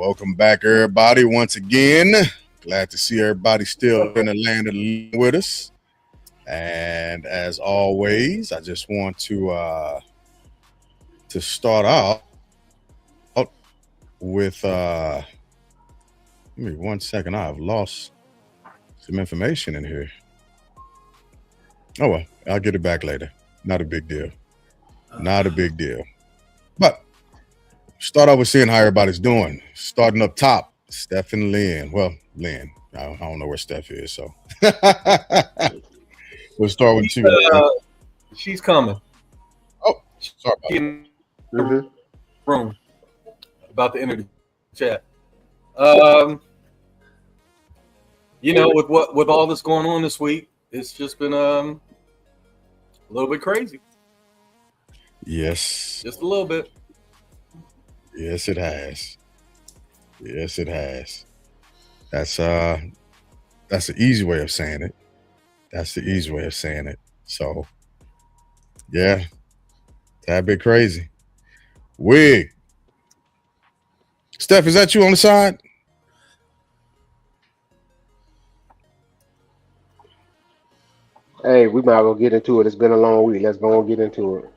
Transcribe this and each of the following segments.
Welcome back, everybody. Once again, glad to see everybody still in the land of the living with us. And as always, I just want to start out with give me 1 second. I've lost some information in here. Oh well, I'll get it back later. Not a big deal. Not a big deal. But start out with seeing how everybody's doing. Starting up top, Steph and Lynn. Well, Lynn. I don't know where Steph is, so we'll start with you. She's coming. Oh, sorry about In that. the room. About to enter the chat. With all this going on this week, it's just been a little bit crazy. Yes. Just a little bit. Yes, it has. Yes, it has. That's the easy way of saying it. That's the easy way of saying it. So, yeah, that bit crazy. Wig. Steph, is that you on the side? Hey, we might as well get into it. It's been a long week. Let's go and get into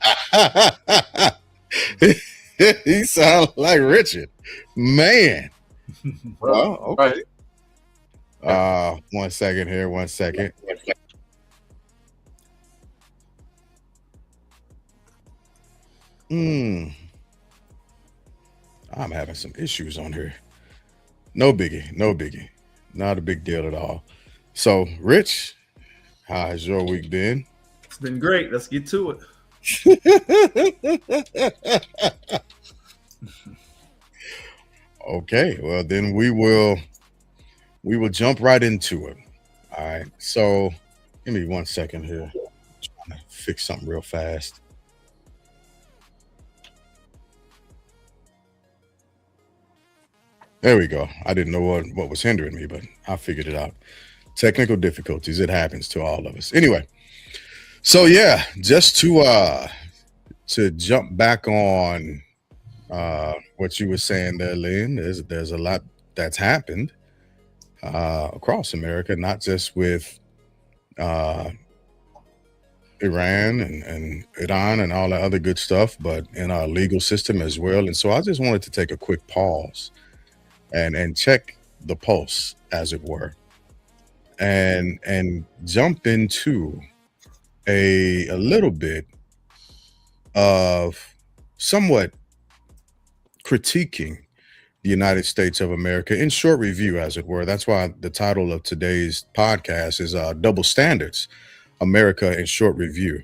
it. He sounds like Richard. Man. Well, okay. Right. 1 second here, 1 second. I'm having some issues on here. No biggie. Not a big deal at all. So, Rich, how has your week been? It's been great. Let's get to it. Okay, well then we will jump right into it. All right. So give me 1 second here. I'm trying to fix something real fast. There we go. I didn't know what was hindering me, but I figured it out. Technical difficulties. It happens to all of us. Anyway, so yeah, just to jump back on what you were saying there, Lynn, there's a lot that's happened across America, not just with Iran and Iran and all that other good stuff, but in our legal system as well. And so I just wanted to take a quick pause and check the pulse, as it were, and jump into a little bit of somewhat critiquing the United States of America in short review, as it were. That's why the title of today's podcast is Double Standards, America in Short Review.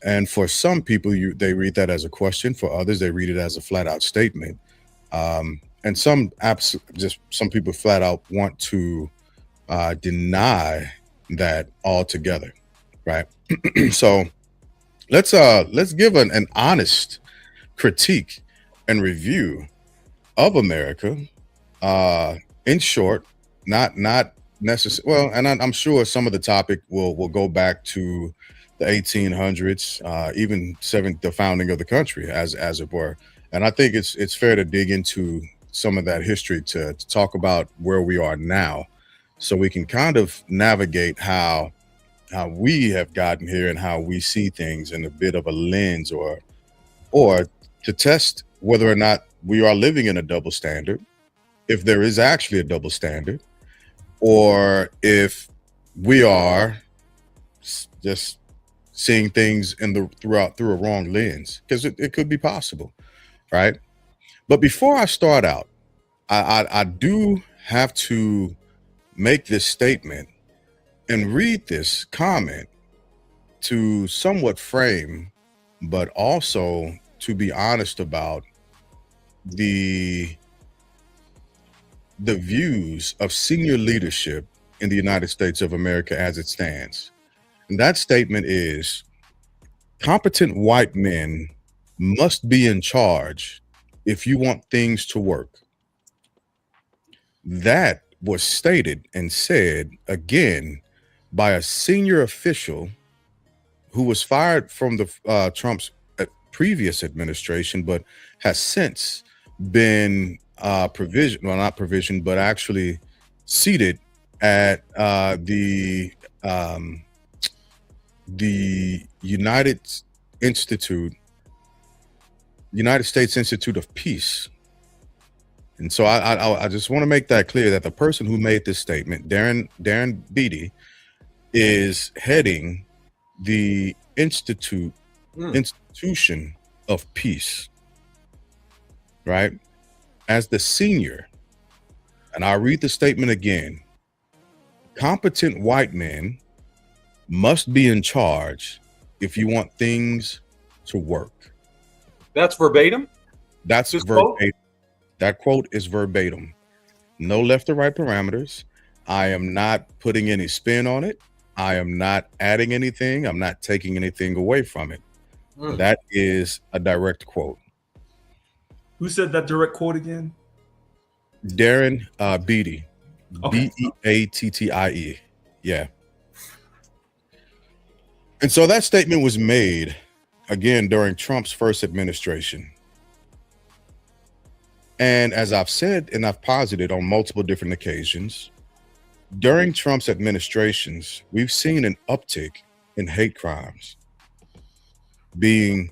And for some people, they read that as a question. For others, they read it as a flat out statement. And some people flat out want to deny that altogether, right? So let's give an honest critique and review of America, in short, not necessarily. Well, and I'm sure some of the topic will go back to the 1800s, even the founding of the country, as it were. And I think it's fair to dig into some of that history to talk about where we are now, so we can kind of navigate how we have gotten here and how we see things in a bit of a lens, or to test whether or not we are living in a double standard, if there is actually a double standard, or if we are just seeing things through a wrong lens, because it could be possible, right? But before I start out, I do have to make this statement and read this comment to somewhat frame, but also to be honest about the views of senior leadership in the United States of America as it stands. And that statement is: competent white men must be in charge if you want things to work. That was stated and said again by a senior official who was fired from the Trump's previous administration, but has since been provision, well, not provision, but actually seated at the Institute, United States Institute of Peace. And so I just want to make that clear that the person who made this statement, Darren Beatty, is heading the institution of peace, right? As the senior, and I'll read the statement again. Competent white men must be in charge if you want things to work. That's verbatim? That's verbatim. That quote is verbatim. No left or right parameters. I am not putting any spin on it. I am not adding anything. I'm not taking anything away from it. That is a direct quote. Who said that direct quote again? Darren Beatty. Okay. Beattie. Yeah. And so that statement was made again during Trump's first administration. And as I've said and I've posited on multiple different occasions, during Trump's administrations, we've seen an uptick in hate crimes being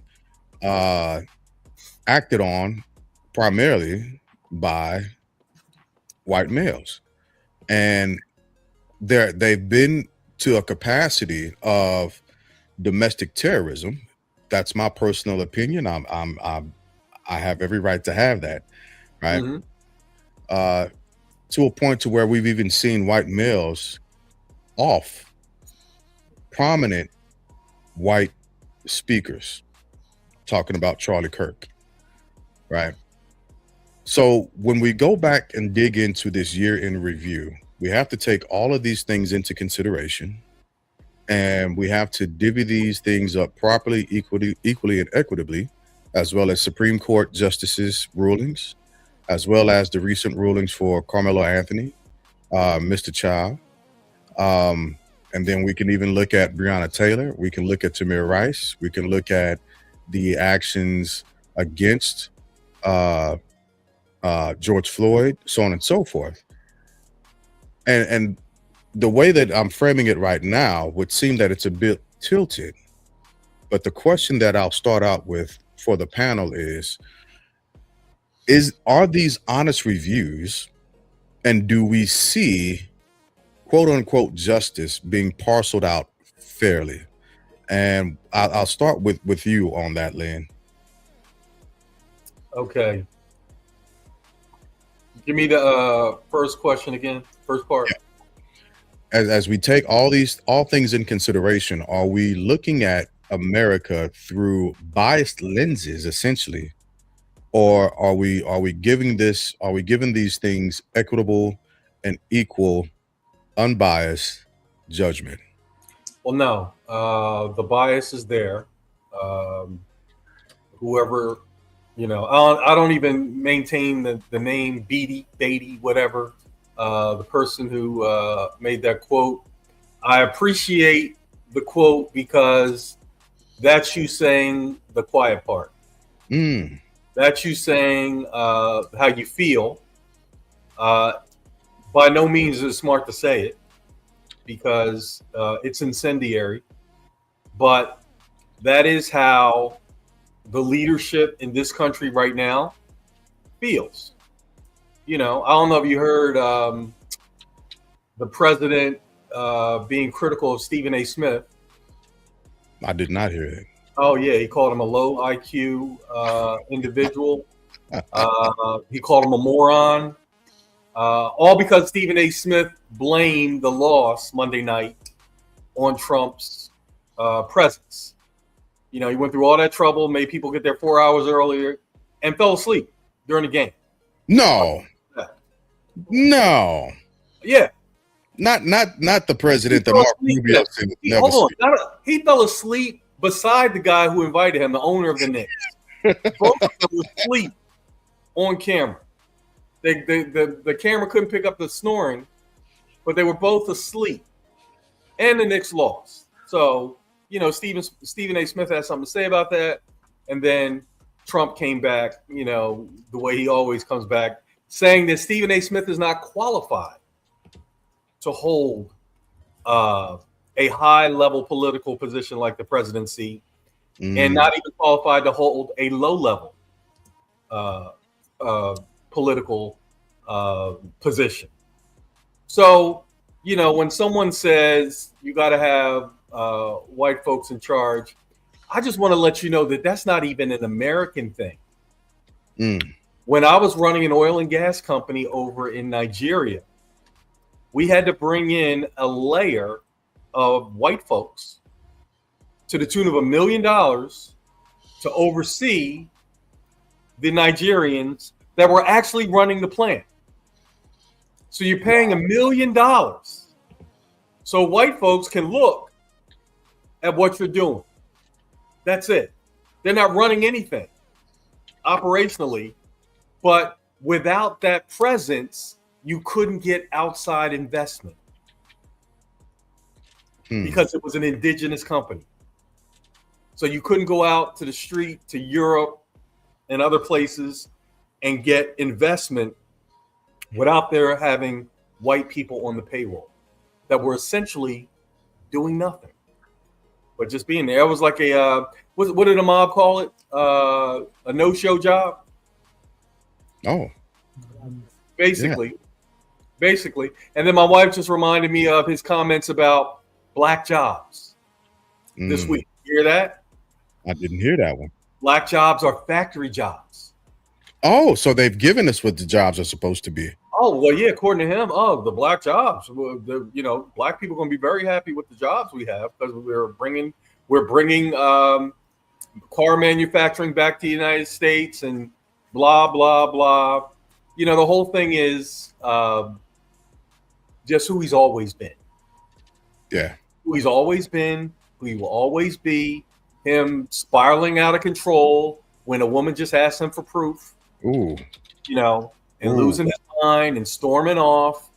acted on primarily by white males. And they've been to a capacity of domestic terrorism. That's my personal opinion. I have every right to have that, right? Mm-hmm. To a point to where we've even seen white males off prominent white speakers talking about Charlie Kirk, right? So when we go back and dig into this year in review, we have to take all of these things into consideration, and we have to divvy these things up properly, equally and equitably, as well as Supreme Court justices' rulings, as well as the recent rulings for Carmelo Anthony, Mr. Child. And then we can even look at Breonna Taylor. We can look at Tamir Rice. We can look at the actions against George Floyd, so on and so forth. And the way that I'm framing it right now would seem that it's a bit tilted. But the question that I'll start out with for the panel are these honest reviews, and do we see quote unquote justice being parceled out fairly? And I'll start with you on that, Lynn. Okay. Give me the first question again. First part. Yeah. As we take all things in consideration, are we looking at America through biased lenses, essentially, or are we giving these things equitable and equal, unbiased judgment? Well, no, the bias is there. Whoever, I don't even maintain the name Beatty, whatever. The person who made that quote, I appreciate the quote because that's you saying the quiet part. That's you saying how you feel. By no means is it smart to say it because it's incendiary. But that is how the leadership in this country right now feels. I don't know if you heard the president being critical of Stephen A. Smith. I did not hear it. Oh, yeah. He called him a low IQ individual. He called him a moron. All because Stephen A. Smith blamed the loss Monday night on Trump's presence. He went through all that trouble, made people get there 4 hours earlier, and fell asleep during the game. No. Yeah. Not the president that Mark Rubio said never sleep. He fell asleep beside the guy who invited him, the owner of the Knicks. Both of them were asleep on camera. The camera couldn't pick up the snoring, but they were both asleep. And the Knicks lost. So, Stephen A. Smith had something to say about that. And then Trump came back, the way he always comes back, saying that Stephen A. Smith is not qualified to hold a high-level political position like the presidency, and not even qualified to hold a low-level political position. So, when someone says you got to have white folks in charge, I just want to let you know that that's not even an American thing. When I was running an oil and gas company over in Nigeria, we had to bring in a layer of white folks to the tune of $1 million to oversee the Nigerians that were actually running the plant. So you're paying $1 million so white folks can look at what you're doing. That's it. They're not running anything operationally, but without that presence, you couldn't get outside investment because it was an indigenous company. So you couldn't go out to the street to Europe and other places and get investment without there having white people on the payroll that were essentially doing nothing but just being there. It was like a what did the mob call it? A no-show job. Oh, basically. And then my wife just reminded me of his comments about black jobs this week. You hear that? I didn't hear that one. Black jobs are factory jobs. Oh, so they've given us what the jobs are supposed to be. Oh, well, yeah, according to him, the black jobs. Black people are going to be very happy with the jobs we have because we're bringing car manufacturing back to the United States and blah, blah, blah. The whole thing is just who he's always been. Yeah. Who he's always been, who he will always be, him spiraling out of control when a woman just asks him for proof. Ooh. And losing his mind and storming off.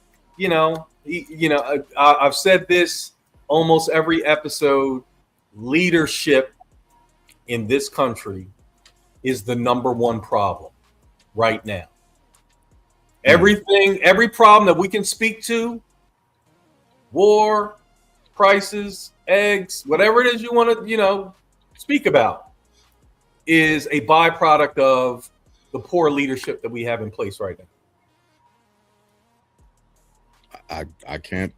I've said this almost every episode. Leadership in this country is the number one problem right now. Every problem that we can speak to, war, prices, eggs, whatever it is you want to, speak about, is a byproduct of the poor leadership that we have in place right now. I can't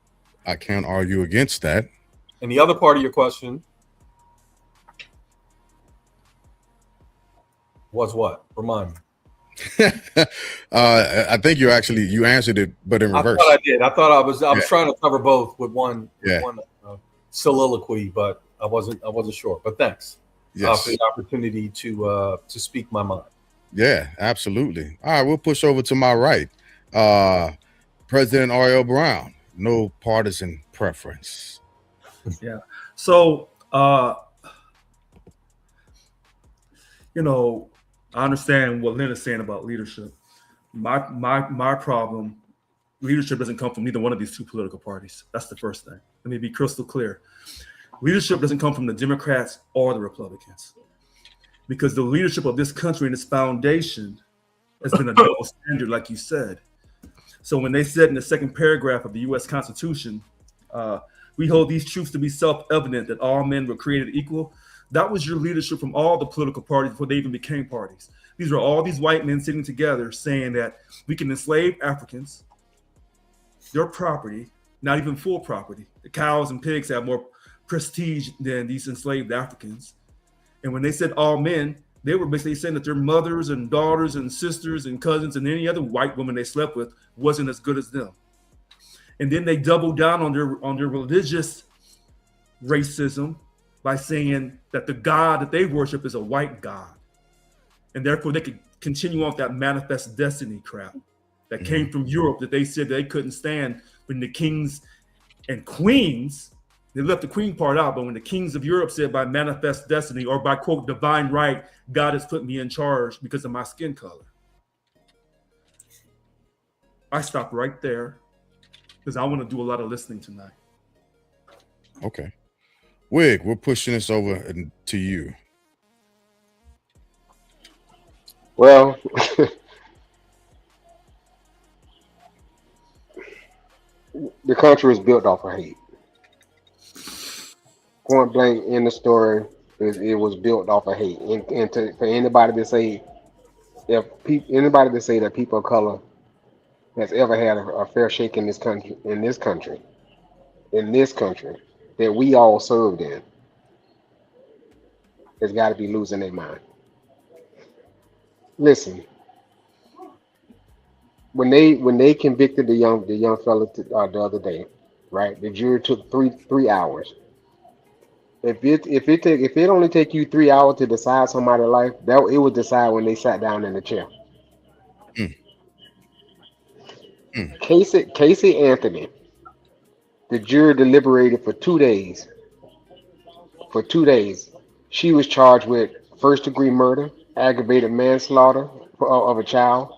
argue against that. And the other part of your question was what? Remind me. I think you answered it, but in reverse. I thought I did. I thought I was trying to cover both with one soliloquy, but I wasn't sure. But thanks for the opportunity to speak my mind. Yeah, absolutely. All right, we'll push over to my right. President R.L. Brown, no partisan preference. Yeah. So, I understand what Lynn is saying about leadership. My problem, leadership doesn't come from neither one of these two political parties. That's the first thing. Let me be crystal clear. Leadership doesn't come from the Democrats or the Republicans, because the leadership of this country and its foundation has been a double standard, like you said. So when they said in the second paragraph of the U.S. Constitution, we hold these truths to be self-evident that all men were created equal. That was your leadership from all the political parties before they even became parties. These are all these white men sitting together saying that we can enslave Africans, their property, not even full property. The cows and pigs have more prestige than these enslaved Africans. And when they said all men, they were basically saying that their mothers and daughters and sisters and cousins and any other white woman they slept with wasn't as good as them. And then they doubled down on their religious racism by saying that the God that they worship is a white God. And therefore they could continue on that manifest destiny crap that came from Europe that they said they couldn't stand when the kings and queens, they left the queen part out, but when the kings of Europe said by manifest destiny or by, quote, divine right, God has put me in charge because of my skin color. I stopped right there because I want to do a lot of listening tonight. Okay. Wig, we're pushing this over to you. Well, The country is built off of hate. Point blank in the story, it was built off of hate. For anybody to say anybody to say that people of color has ever had a fair shake in this country that we all served in, has got to be losing their mind. Listen, when they convicted the young fella the other day, right? The jury took three hours. If it only take you 3 hours to decide somebody's life, that it would decide when they sat down in the chair. Mm, mm, Casey Anthony, the jury deliberated for 2 days. For 2 days, she was charged with first-degree murder, aggravated manslaughter of a child,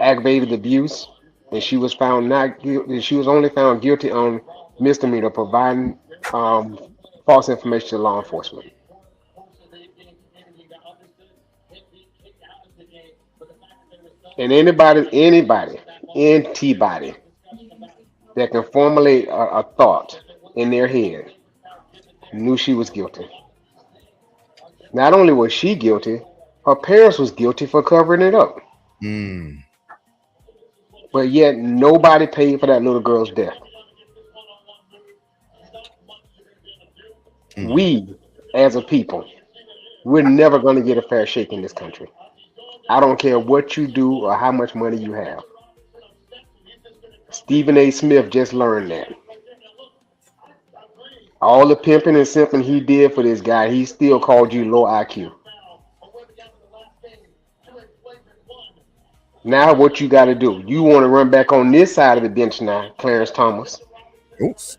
aggravated abuse, and she was found not guilty. She was only found guilty on misdemeanor providing um, false information to law enforcement. And anybody that can formulate a thought in their head knew she was guilty. Not only was she guilty, her parents was guilty for covering it up. mm, But yet nobody paid for that little girl's death. mm. We, as a people, we're never going to get a fair shake in this country. I don't care what you do or how much money you have. Stephen A. Smith just learned that. All the pimping and simping he did for this guy, he still called you low IQ. Now what you got to do? You want to run back on this side of the bench now, Clarence Thomas. Oops.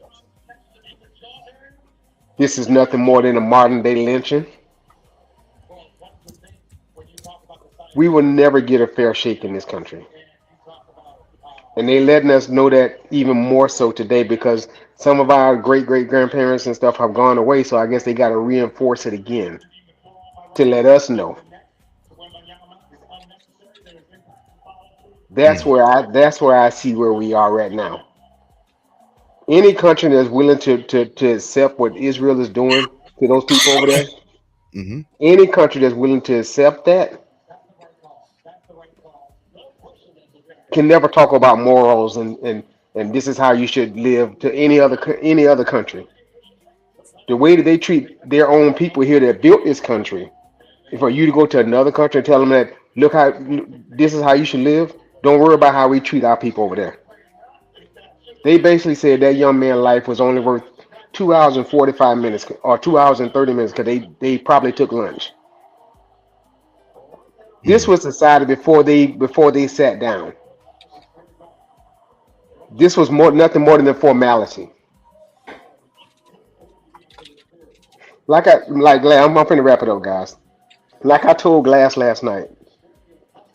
This is nothing more than a modern day lynching. We will never get a fair shake in this country. And they letting us know that even more so today because some of our great grandparents and stuff have gone away. So I guess they got to reinforce it again to let us know. Mm, That's where I see where we are right now. Any country that's willing to accept what Israel is doing to those people over there, hmm any country that's willing to accept that can never talk about morals and this is how you should live to any other country. The way that they treat their own people here that built this country, for you to go to another country and tell them that look how this is how you should live, don't worry about how we treat our people over there. They basically said that young man's life was only worth 2 hours and 45 minutes or 2 hours and 30 minutes because they probably took lunch. This mm. was decided before they sat down. This was nothing more than a formality. Like Glass, I'm finna wrap it up, guys. Like I told Glass last night.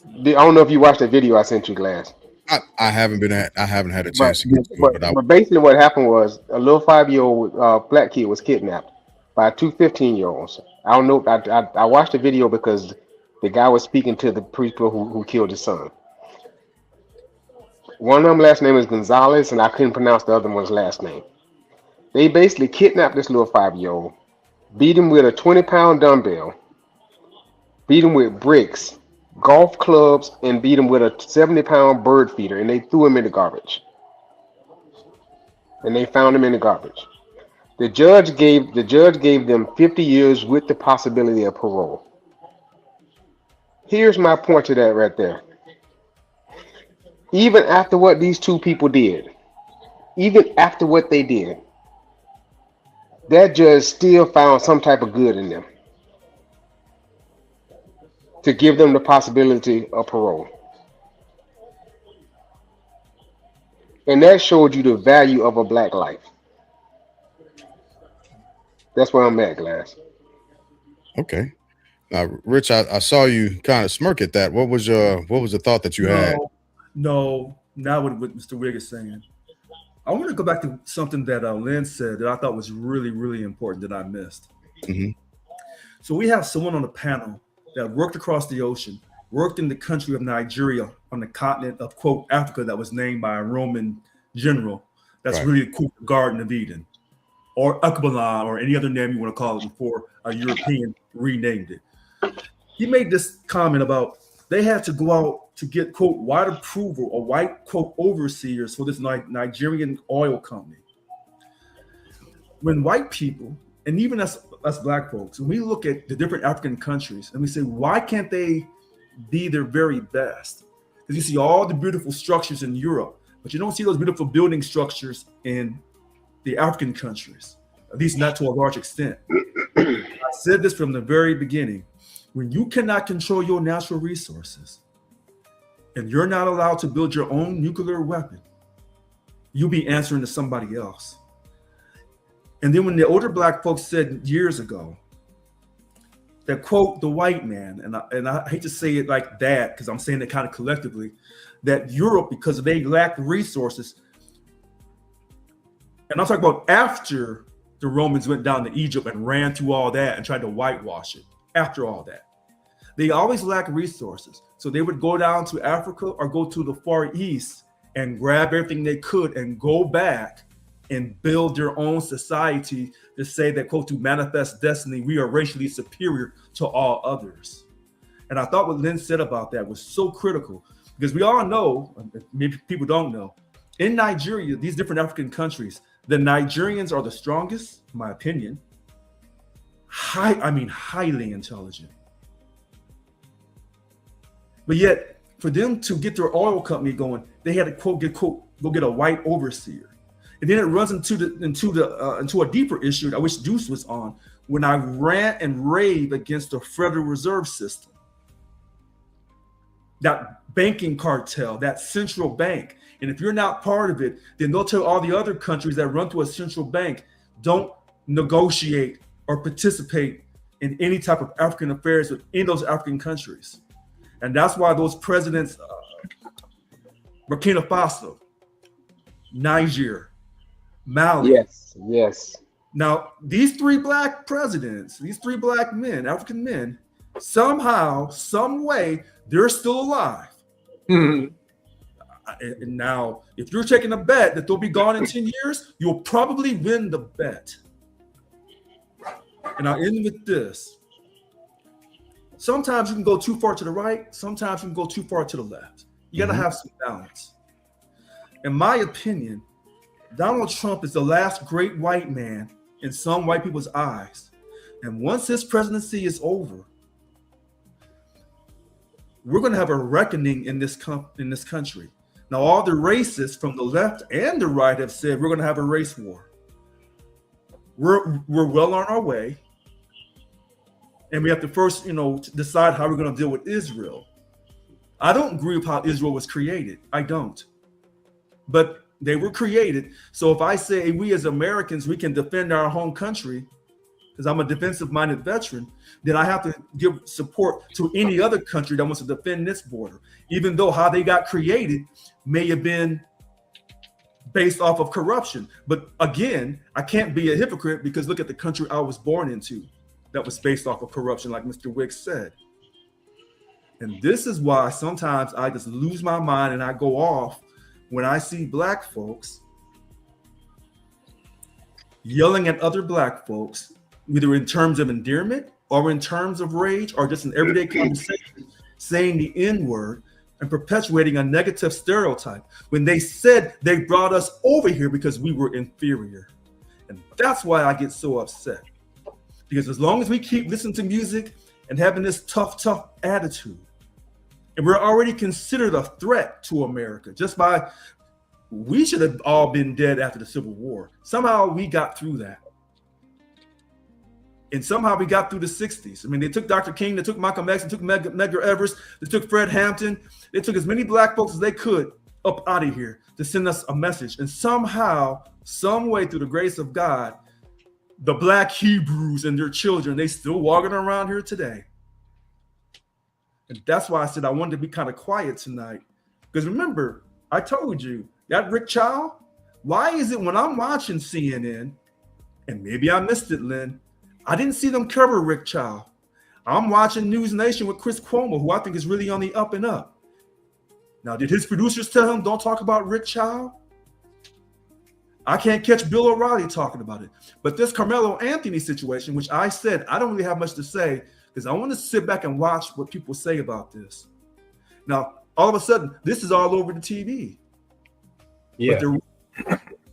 I don't know if you watched the video I sent you, Glass. I haven't had a But chance to get to it, but but I. but basically what happened was a little 5-year-old black kid was kidnapped by two 15-year-olds. I don't know. I watched the video because the guy was speaking to the people who killed his son. One of them last name is Gonzalez, and I couldn't pronounce the other one's last name. They basically kidnapped this little 5-year-old, beat him with a 20-pound dumbbell, beat him with bricks, golf clubs, and beat him with a 70-pound bird feeder, and they threw him in the garbage. And they found him in the garbage. The judge gave them 50 years with the possibility of parole. Here's my point to that right there. Even after what these two people did, even after what they did, that judge still found some type of good in them to give them the possibility of parole. And that showed you the value of a black life. That's where I'm at, Glass. Okay. Now, Rich, I saw you kind of smirk at that. What was the thought that you had? No. Now what Mr. Wig is saying. I want to go back to something that Lynn said that I thought was really, really important that I missed. Hmm So we have someone on the panel that worked across the ocean, worked in the country of Nigeria on the continent of, quote, Africa, that was named by a Roman general. That's Right. really, quote, the Garden of Eden, or Akbalan, or any other name you want to call it before a European renamed it. He made this comment about they had to go out to get, quote, white approval or white, quote, overseers for this Nigerian oil company. When white people, and even us black folks, when we look at the different African countries and we say, why can't they be their very best? Because you see all the beautiful structures in Europe, but you don't see those beautiful building structures in the African countries, at least not to a large extent. I said this from the very beginning. When you cannot control your natural resources and you're not allowed to build your own nuclear weapon, you'll be answering to somebody else. And then when the older black folks said years ago that, quote, the white man, and I hate to say it like that because I'm saying it kind of collectively, that Europe, because they lacked resources, and I'm talking about after the Romans went down to Egypt and ran through all that and tried to whitewash it, after all that. They always lacked resources. So they would go down to Africa or go to the Far East and grab everything they could and go back and build their own society to say that, quote, to manifest destiny, we are racially superior to all others. And I thought what Lynn said about that was so critical because we all know, maybe people don't know, in Nigeria, these different African countries, the Nigerians are the strongest, in my opinion, highly intelligent. But yet, for them to get their oil company going, they had to, quote, go get a white overseer. And then it runs into a deeper issue that I wish Deuce was on, when I rant and rave against the Federal Reserve System, that banking cartel, that central bank. And if you're not part of it, then they'll tell all the other countries that run through a central bank, don't negotiate or participate in any type of African affairs within those African countries. And that's why those presidents, Burkina Faso, Niger, Mali. Yes. Now, these three black presidents, these three black men, African men, somehow, some way, they're still alive. Mhm. And now, if you're taking a bet that they'll be gone in 10 years, you'll probably win the bet. And I'll end with this. Sometimes you can go too far to the right. Sometimes you can go too far to the left. You got to have some balance. In my opinion, Donald Trump is the last great white man in some white people's eyes. And once his presidency is over, we're going to have a reckoning in this country. Now, all the racists from the left and the right have said we're going to have a race war. We're well on our way. And we have to first, decide how we're going to deal with Israel. I don't agree with how Israel was created. I don't. But they were created. So if I say we as Americans, we can defend our home country, because I'm a defensive-minded veteran, then I have to give support to any other country that wants to defend this border, even though how they got created may have been based off of corruption. But again, I can't be a hypocrite because look at the country I was born into that was based off of corruption, like Mr. Wicks said. And this is why sometimes I just lose my mind and I go off when I see black folks yelling at other black folks, either in terms of endearment or in terms of rage or just in everyday conversation, saying the N-word and perpetuating a negative stereotype when they said they brought us over here because we were inferior. And that's why I get so upset. Because as long as we keep listening to music and having this tough attitude, and we're already considered a threat to America we should have all been dead after the Civil War. Somehow we got through that. And somehow we got through the 60s. I mean, they took Dr. King, they took Malcolm X, they took Medgar Evers, they took Fred Hampton. They took as many black folks as they could up out of here to send us a message. And somehow, some way through the grace of God, the black Hebrews and their children, they still walking around here today. And that's why I said I wanted to be kind of quiet tonight. Because remember, I told you, that Rick Child, why is it when I'm watching CNN, and maybe I missed it, Lynn, I didn't see them cover Rick Child. I'm watching News Nation with Chris Cuomo, who I think is really on the up and up. Now, did his producers tell him don't talk about Rick Child? I can't catch Bill O'Reilly talking about it. But this Carmelo Anthony situation, which I said I don't really have much to say because I want to sit back and watch what people say about this. Now, all of a sudden, this is all over the TV. Yeah.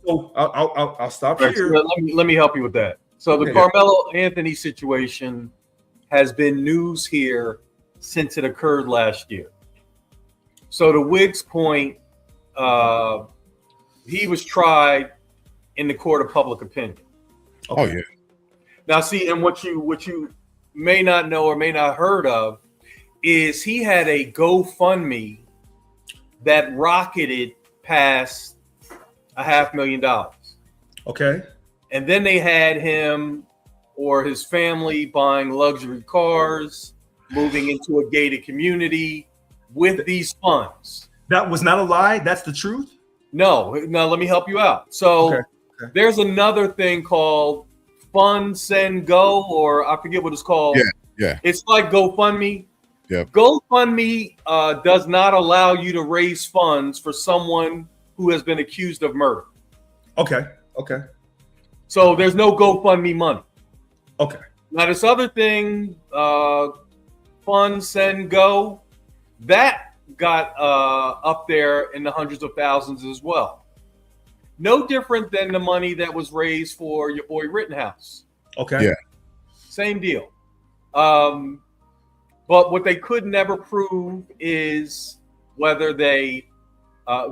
So I'll stop right, here. so let me help you with that. So the Carmelo Anthony situation has been news here since it occurred last year. So to Wig's point, he was tried in the court of public opinion. Oh yeah. Now, see, and what you may not know or may not heard of is he had a GoFundMe that rocketed past $500,000. Okay. And then they had him or his family buying luxury cars, moving into a gated community with these funds. That was not a lie. That's the truth. No, let me help you out. So Okay. There's another thing called Fund Send Go, or I forget what it's called. Yeah. It's like GoFundMe. Yep. GoFundMe does not allow you to raise funds for someone who has been accused of murder. Okay. So there's no GoFundMe money. Okay. Now this other thing, Fund Send Go, that got up there in the hundreds of thousands as well. No different than the money that was raised for your boy Rittenhouse. Okay. Yeah. Same deal. But what they could never prove is whether they,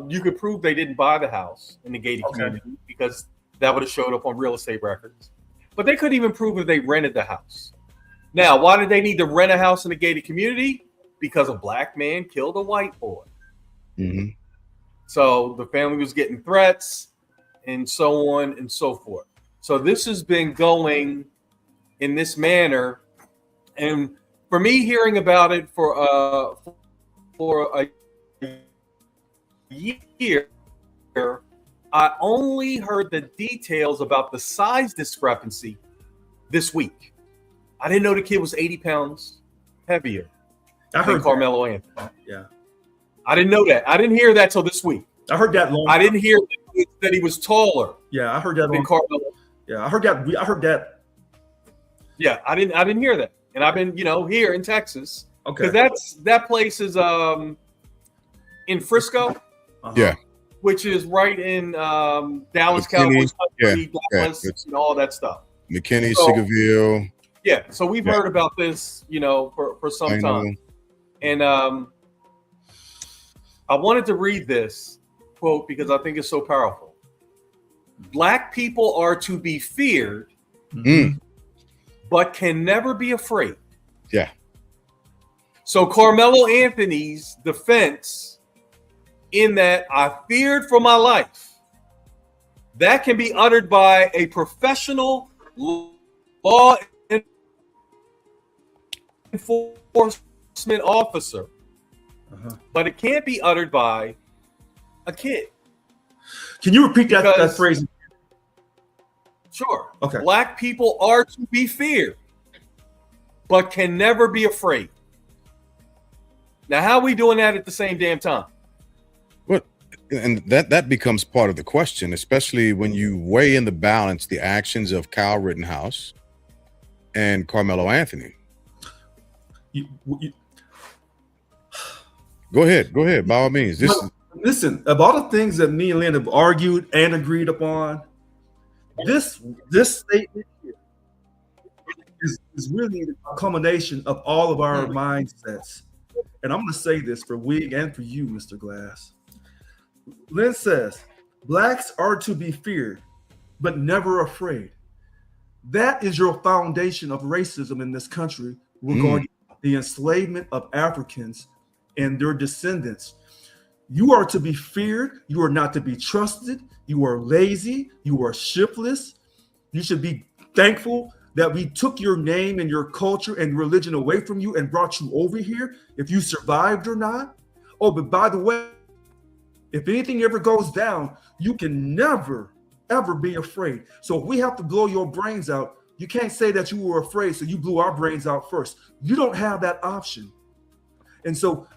you could prove they didn't buy the house in the gated community because that would have showed up on real estate records. But they couldn't even prove if they rented the house. Now, why did they need to rent a house in a gated community? Because a black man killed a white boy. Mm-hmm. So the family was getting threats and so on and so forth. So this has been going in this manner. And for me, hearing about it for a year, I only heard the details about the size discrepancy this week. I didn't know the kid was 80 pounds heavier than Carmelo Anthony. Yeah. I didn't know that. I didn't hear that till this week. I heard that long. I didn't hear that he was taller. Yeah, I heard that than Carmelo. Yeah, I heard that. Yeah, I didn't hear that. And I've been, here in Texas. Okay. Because that place is in Frisco. Uh-huh. Yeah. Which is right in Dallas, Cowboys country, Dallas, all that stuff. McKinney, Seagoville. Yeah, so we've heard about this, for some time. And I wanted to read this quote because I think it's so powerful. Black people are to be feared, but can never be afraid. Yeah. So Carmelo Anthony's defense in that I feared for my life, that can be uttered by a professional law enforcement officer, but it can't be uttered by a kid. Can you repeat that phrase? Sure. Okay. Black people are to be feared, but can never be afraid. Now, how are we doing that at the same damn time? Well, and that becomes part of the question, especially when you weigh in the balance the actions of Kyle Rittenhouse and Carmelo Anthony. Go ahead. By all means. Listen, of all the things that me and Lynn have argued and agreed upon, this statement here is really a culmination of all of our mindsets. And I'm going to say this for Wig and for you, Mr. Glass. Lynn says, blacks are to be feared, but never afraid. That is your foundation of racism in this country regarding the enslavement of Africans and their descendants. You are to be feared. You are not to be trusted. You are lazy. You are shiftless. You should be thankful that we took your name and your culture and religion away from you and brought you over here, if you survived or not. Oh, but by the way, if anything ever goes down, you can never, ever be afraid. So if we have to blow your brains out, You can't say that you were afraid, so you blew our brains out first. You don't have that option. And so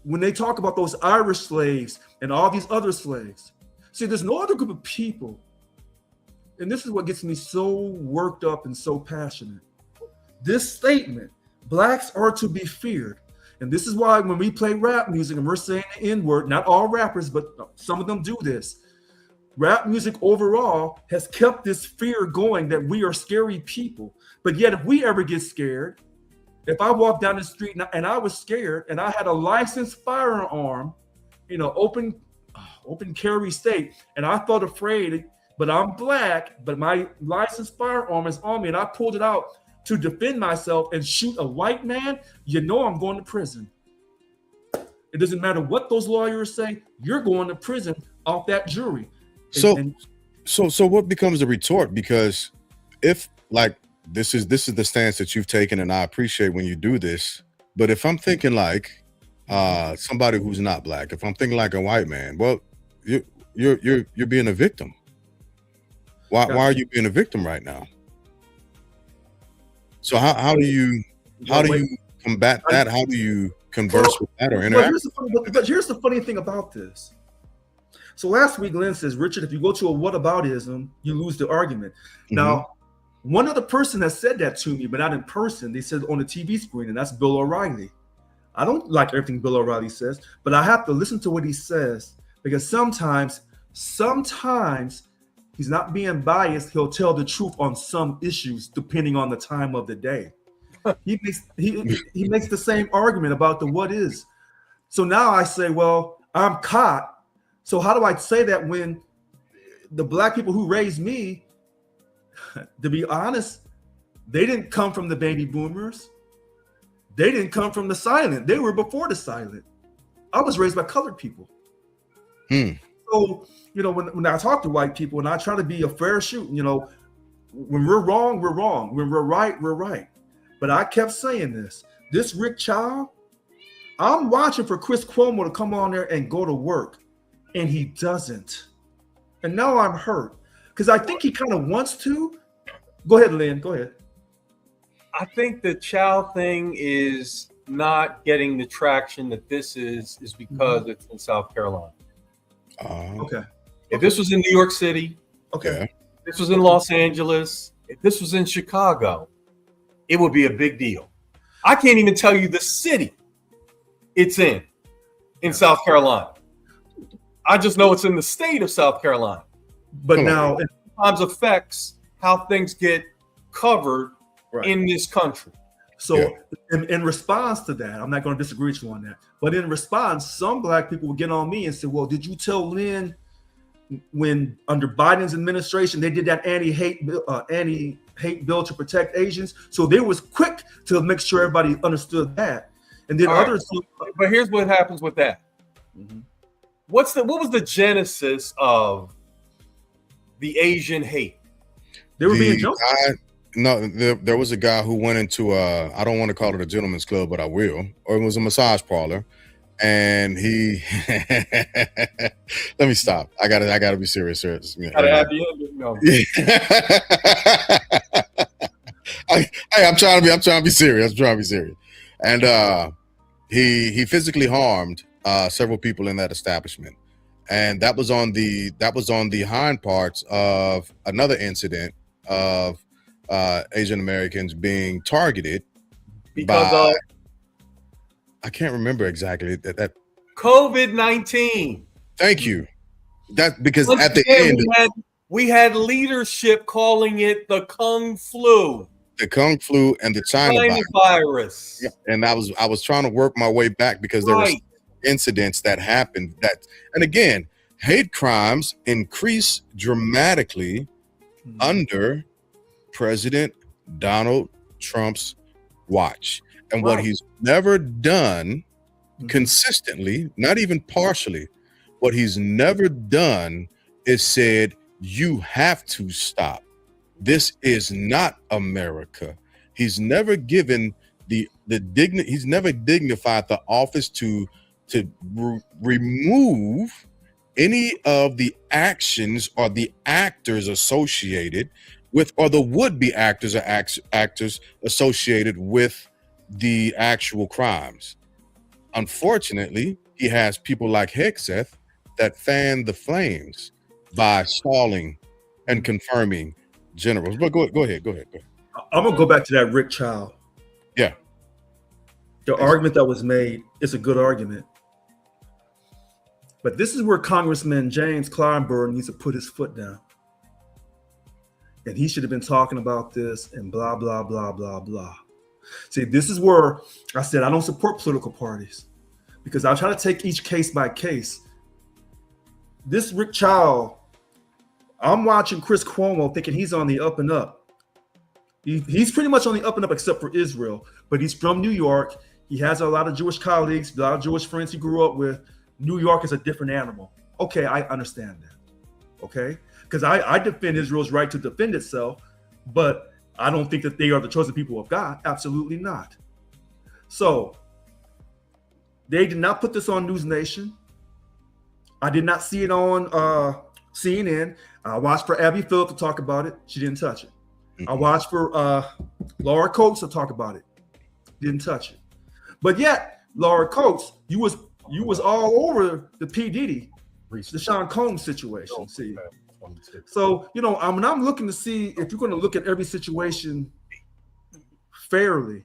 when they talk about those Irish slaves and all these other slaves, see, there's no other group of people. And this is what gets me so worked up and so passionate. This statement, blacks are to be feared. And this is why when we play rap music and we're saying the N-word, not all rappers, but some of them do this. Rap music overall has kept this fear going that we are scary people. But yet if we ever get scared, if I walked down the street and I was scared and I had a licensed firearm, open carry state, and I felt afraid, but I'm black, but my licensed firearm is on me and I pulled it out to defend myself and shoot a white man, I'm going to prison. It doesn't matter what those lawyers say, you're going to prison off that jury. So what becomes the retort? Because if like this is the stance that you've taken, and I appreciate when you do this, but if I'm thinking like somebody who's not black, if I'm thinking like a white man, well, you're being a victim. Why are you being a victim right now? So how do you combat that? How do you converse with that or interact? Here's the funny thing about this. So last week, Lynn says, Richard, if you go to a whataboutism, you lose the argument. Mm-hmm. Now, one other person has said that to me, but not in person. They said on the TV screen, and that's Bill O'Reilly. I don't like everything Bill O'Reilly says, but I have to listen to what he says because sometimes he's not being biased. He'll tell the truth on some issues depending on the time of the day. He makes the same argument about the what is. So now I say, well, I'm caught. So how do I say that when the black people who raised me, to be honest, they didn't come from the baby boomers. They didn't come from the silent. They were before the silent. I was raised by colored people. So, when I talk to white people and I try to be a fair shoot, when we're wrong, we're wrong. When we're right, we're right. But I kept saying this Rick Child, I'm watching for Chris Cuomo to come on there and go to work. And he doesn't. And now I'm hurt because I think he kind of wants to. Go ahead, Lynn. Go ahead. I think the Child thing is not getting the traction that this is because it's in South Carolina. Okay. If this was in New York City, okay. If this was in Los Angeles, if this was in Chicago, it would be a big deal. I can't even tell you the city it's in South Carolina. I just know it's in the state of South Carolina. But now it sometimes affects how things get covered in this country. So in response to that, I'm not going to disagree with you on that. But in response, some black people will get on me and say, well, did you tell Lynn when under Biden's administration, they did that anti-hate bill to protect Asians? So they was quick to make sure everybody understood that. And then others. But here's what happens with that. Mm-hmm. What was the genesis of the Asian hate? They were being jumped. There was a guy who went into I don't want to call it a gentleman's club, but I will, or it was a massage parlor, and he let me stop. I gotta be serious. Gotta have the end. No. I'm trying to be serious. And he physically harmed several people in that establishment, and that was on the hind parts of another incident of Asian Americans being targeted because I can't remember exactly that COVID-19. Thank you. That because Once at the again, end we had leadership calling it the Kung Flu. The Kung Flu and the China virus. Yeah. And I was trying to work my way back because there were incidents that happened and again, hate crimes increase dramatically under President Donald Trump's watch. And what he's never done consistently, not even partially, what he's never done is said, you have to stop. This is not America. He's never given he's never dignified the office to remove any of the actions or the actors associated with, or the would-be actors or actors associated with the actual crimes. Unfortunately, he has people like Hegseth that fan the flames by stalling and confirming generals. But go ahead. I'm gonna go back to that Rick Child. Yeah. The argument that was made is a good argument. But this is where Congressman James Clyburn needs to put his foot down. And he should have been talking about this and blah, blah, blah, blah, blah. See, this is where I said I don't support political parties because I try to take each case by case. This Rick Child, I'm watching Chris Cuomo thinking he's on the up and up. He's pretty much on the up and up except for Israel, but he's from New York. He has a lot of Jewish colleagues, a lot of Jewish friends he grew up with. New York is a different animal. Okay, I understand that. Okay, because I defend Israel's right to defend itself, but I don't think that they are the chosen people of God. Absolutely not. So they did not put this on News Nation. I did not see it on CNN. I watched for Abby Phillip to talk about it. She didn't touch it. I watched for Laura Coates to talk about it. Didn't touch it. But yet, Laura Coates, you was all over the P. Diddy, the Sean Combs situation. See, so when I'm looking to see if you're going to look at every situation fairly,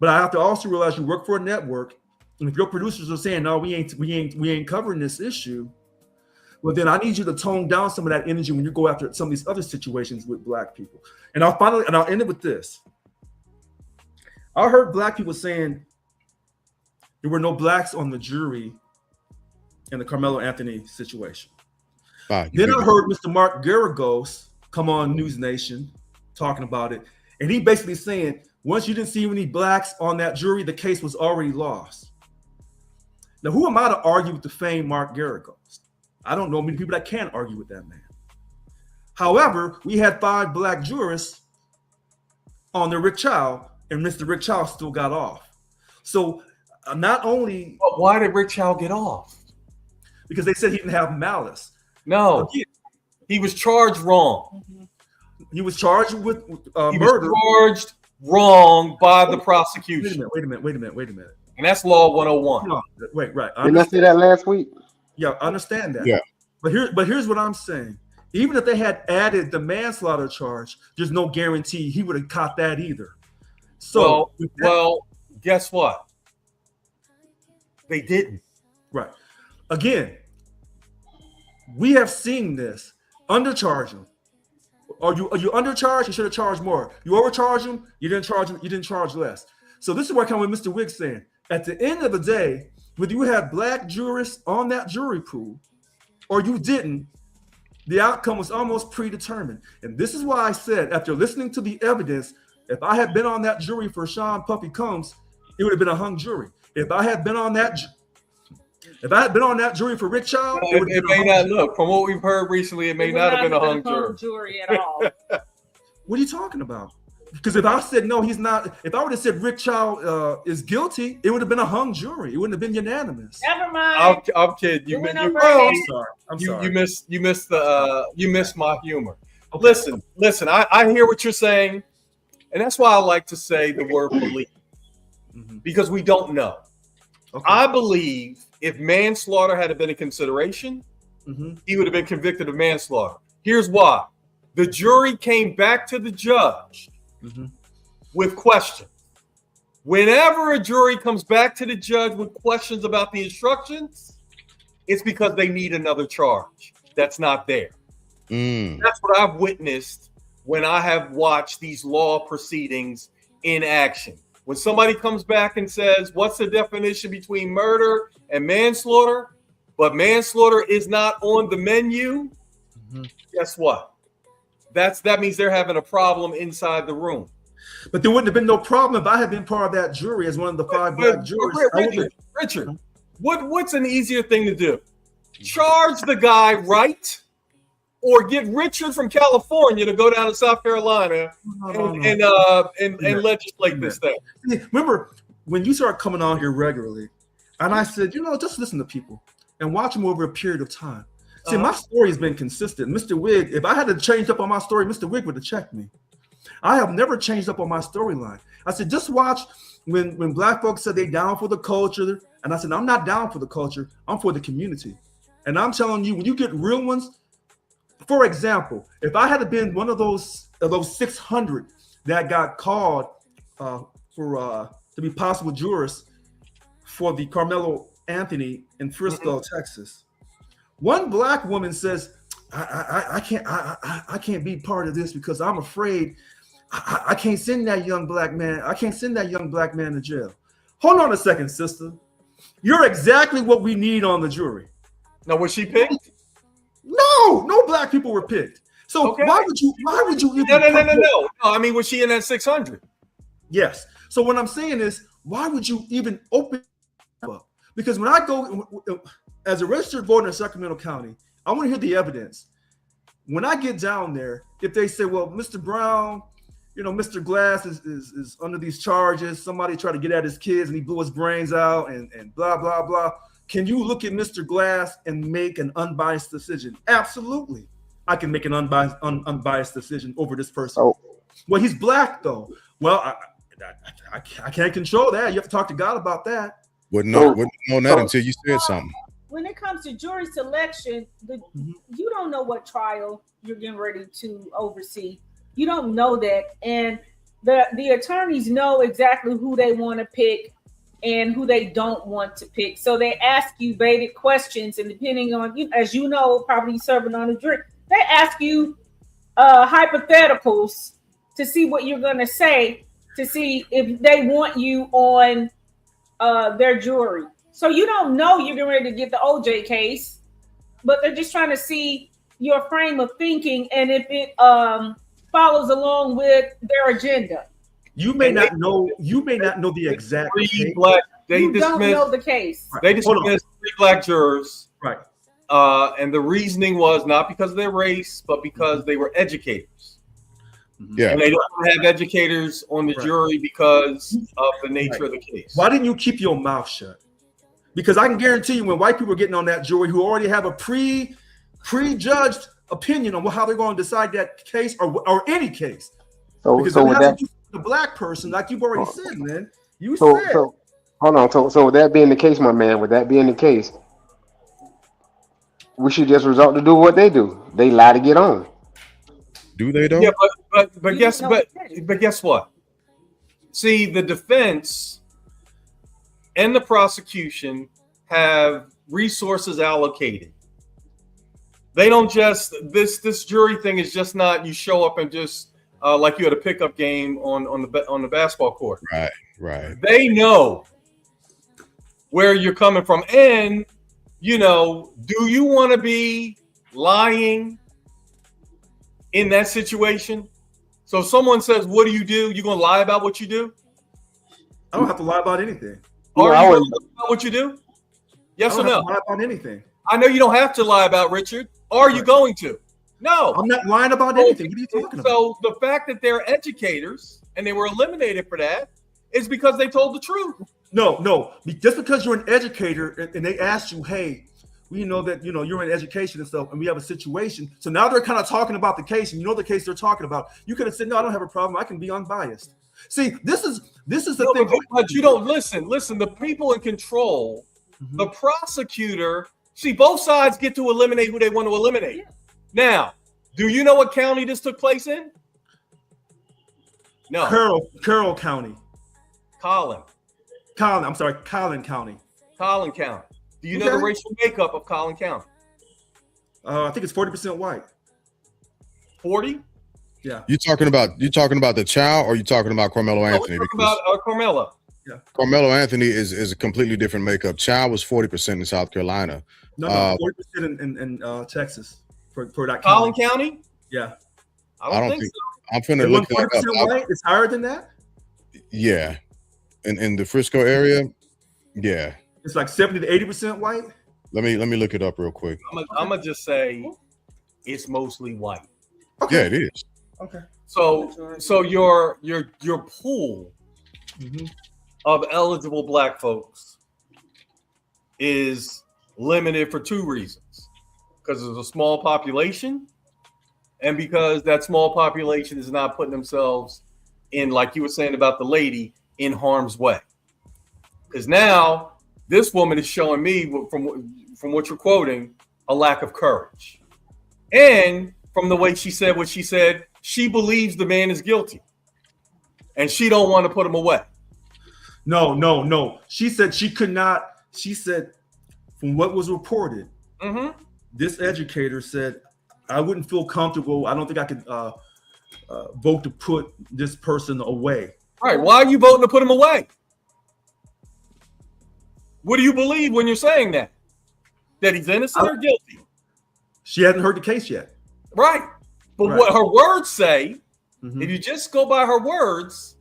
but I have to also realize you work for a network, and if your producers are saying no, we ain't covering this issue, well then I need you to tone down some of that energy when you go after some of these other situations with Black people. And I'll end it with this. I heard Black people saying there were no Blacks on the jury in the Carmelo Anthony situation. Then I heard Mr. Mark Garagos come on News Nation talking about it. And he basically saying, once you didn't see any Blacks on that jury, the case was already lost. Now, who am I to argue with the famed Mark Garagos? I don't know many people that can argue with that man. However, we had 5 Black jurists on the Rick Child, and Mr. Rick Child still got off. So not only... But why did Rick Child get off? Because they said he didn't have malice. No, he was charged wrong. He was charged with murder. He was charged wrong by the prosecution. Wait a minute. And that's Law 101. No, wait, right. Didn't I say that last week? Yeah, I understand that. Yeah. But here's what I'm saying. Even if they had added the manslaughter charge, there's no guarantee he would have caught that either. So well, guess what? They didn't. Right. Again, we have seen this. Undercharge him. Are you undercharged? You should have charged more. You overcharge him. You didn't charge him. You didn't charge less. So this is where I come with Mr. Wicks saying, at the end of the day, whether you had Black jurists on that jury pool or you didn't, the outcome was almost predetermined. And this is why I said, after listening to the evidence, if I had been on that jury for Sean Puffy Combs, it would have been a hung jury. If I had been on that jury for Rick Child, it may not look. From what we've heard recently, it may not have been a hung jury at all. What are you talking about? Because if I said no, he's not. If I would have said Rick Child is guilty, it would have been a hung jury. It wouldn't have been unanimous. Never mind. I'm kidding. You missed my humor. Okay. Listen. I hear what you're saying, and that's why I like to say the word believe, because we don't know. Okay. I believe if manslaughter had been a consideration, he would have been convicted of manslaughter. Here's why: the jury came back to the judge with questions. Whenever a jury comes back to the judge with questions about the instructions, it's because they need another charge that's not there. That's what I've witnessed when I have watched these law proceedings in action. When somebody comes back and says, what's the definition between murder and manslaughter? But manslaughter is not on the menu. Guess what? That means they're having a problem inside the room. But there wouldn't have been no problem if I had been part of that jury as one of the 5 Black jurors. Richard, what's an easier thing to do? Charge the guy right, or get Richard from California to go down to South Carolina and legislate this thing? Remember when you started coming on here regularly, and I said, just listen to people and watch them over a period of time. See, my story has been consistent. Mr. Wig, if I had to change up on my story, Mr. Wig would have checked me. I have never changed up on my storyline. I said, just watch when black folks said they down for the culture. And I said, I'm not down for the culture. I'm for the community. And I'm telling you, when you get real ones, for example, if I had been one of those 600 that got called to be possible jurors for the Carmelo Anthony in Frisco, Texas, one black woman says, I can't be part of this because I'm afraid I can't send that young black man. I can't send that young black man to jail. Hold on a second, sister. You're exactly what we need on the jury. Now, was she picked? No black people were picked. So Okay. why would you even No. I mean, was she in that 600? Yes. So what I'm saying is, why would you even open up? Because when I go as a registered voter in Sacramento County, I want to hear the evidence. When I get down there, if they say, well, Mr. Brown, Mr. Glass is under these charges. Somebody tried to get at his kids and he blew his brains out and blah, blah, blah. Can you look at Mr. Glass and make an unbiased decision? Absolutely. I can make an unbiased decision over this person. Oh. Well, he's black, though. Well, I can't control that. You have to talk to God about that. Wouldn't know that until you said something. When it comes to jury selection, you don't know what trial you're getting ready to oversee. You don't know that. And the attorneys know exactly who they want to pick and who they don't want to pick. So they ask you baited questions, and depending on, as you know, probably serving on a jury, they ask you hypotheticals to see what you're going to say, to see if they want you on their jury. So you don't know you're getting ready to get the OJ case, but they're just trying to see your frame of thinking and if it follows along with their agenda. You may not know the exact case. You don't know the case. They dismissed 3 black jurors. Right. And the reasoning was not because of their race, but because they were educators. Yeah. And they don't have educators on the jury because of the nature of the case. Why didn't you keep your mouth shut? Because I can guarantee you when white people are getting on that jury who already have a prejudged opinion on how they're going to decide that case or any case. Because so that the black person, like you've already said, man, hold on. So with that being the case, my man, with that being the case, we should just resort to do what they do. They lie to get on. Do they though? Yeah, but guess what? See, the defense and the prosecution have resources allocated. They don't just this jury thing is just not you show up and just like you had a pickup game on the basketball court. Right. They know where you're coming from, and do you want to be lying in that situation? So if someone says, "What do?" You're gonna lie about what you do? I don't have to lie about anything. Are you gonna lie about what you do? Yes or no? I don't have to lie about anything. I know you don't have to lie about Richard. Are you going to? No. I'm not lying about anything. What are you talking about? So the fact that they're educators and they were eliminated for that is because they told the truth. No. Just because you're an educator and they asked you, hey, we know that you're in education and stuff, and we have a situation. So now they're kind of talking about the case, and the case they're talking about. You could have said, no, I don't have a problem. I can be unbiased. See, this is the thing. But you don't listen. The people in control, the prosecutor. See, both sides get to eliminate who they want to eliminate. Yeah. Now, do you know what county this took place in? No. Carroll County. Collin County. Collin County. Do you know the racial makeup of Collin County? I think it's 40% white. 40? Yeah. You talking about the child, or you talking about Carmelo Anthony? We're talking about Carmelo. Yeah. Carmelo Anthony is a completely different makeup. Child was 40% in South Carolina. No, 40% in Texas for that Collin County? Yeah. I don't think so. I'm finna look that 40% white. It's higher than that. Yeah, in the Frisco area. Yeah, it's like 70 to 80% white. Let me look it up real quick. I'm gonna just say it's mostly white. Okay. Yeah, it is. Okay. So your pool of eligible black folks is limited for 2 reasons. because it's a small population, and because that small population is not putting themselves in, like you were saying about the lady, in harm's way. Because now this woman is showing me, from what you're quoting, a lack of courage. And from the way she said what she said, she believes the man is guilty. And she don't want to put him away. No. She said she could not. She said, from what was reported, this educator said, I wouldn't feel comfortable. I don't think I could vote to put this person away. All right. Why are you voting to put him away? What do you believe when you're saying that? That he's innocent or guilty? She hadn't heard the case yet. Right. But what her words say, if you just go by her words,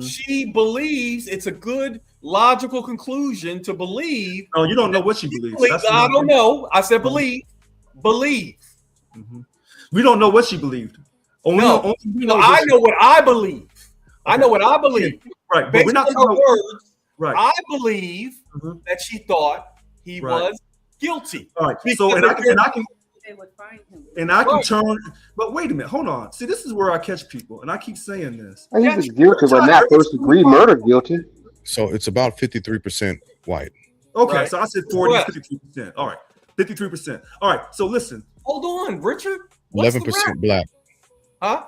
she believes it's a good logical conclusion to believe. No, you don't know what she believes. I don't know. I said believe. Believe. We don't know what she believed. I know what I believe. Okay. I know what I believe. Okay. Right. Based on her words, right. I believe that she thought he was guilty. All right. So I can turn, but wait a minute, hold on. See, this is where I catch people, and I keep saying this. He's guilty, but not first degree murder guilty. So it's about 53% white. Okay, so I said 40, 53%. All right, 53%. All right, so listen. Hold on, Richard. 11% black. Huh?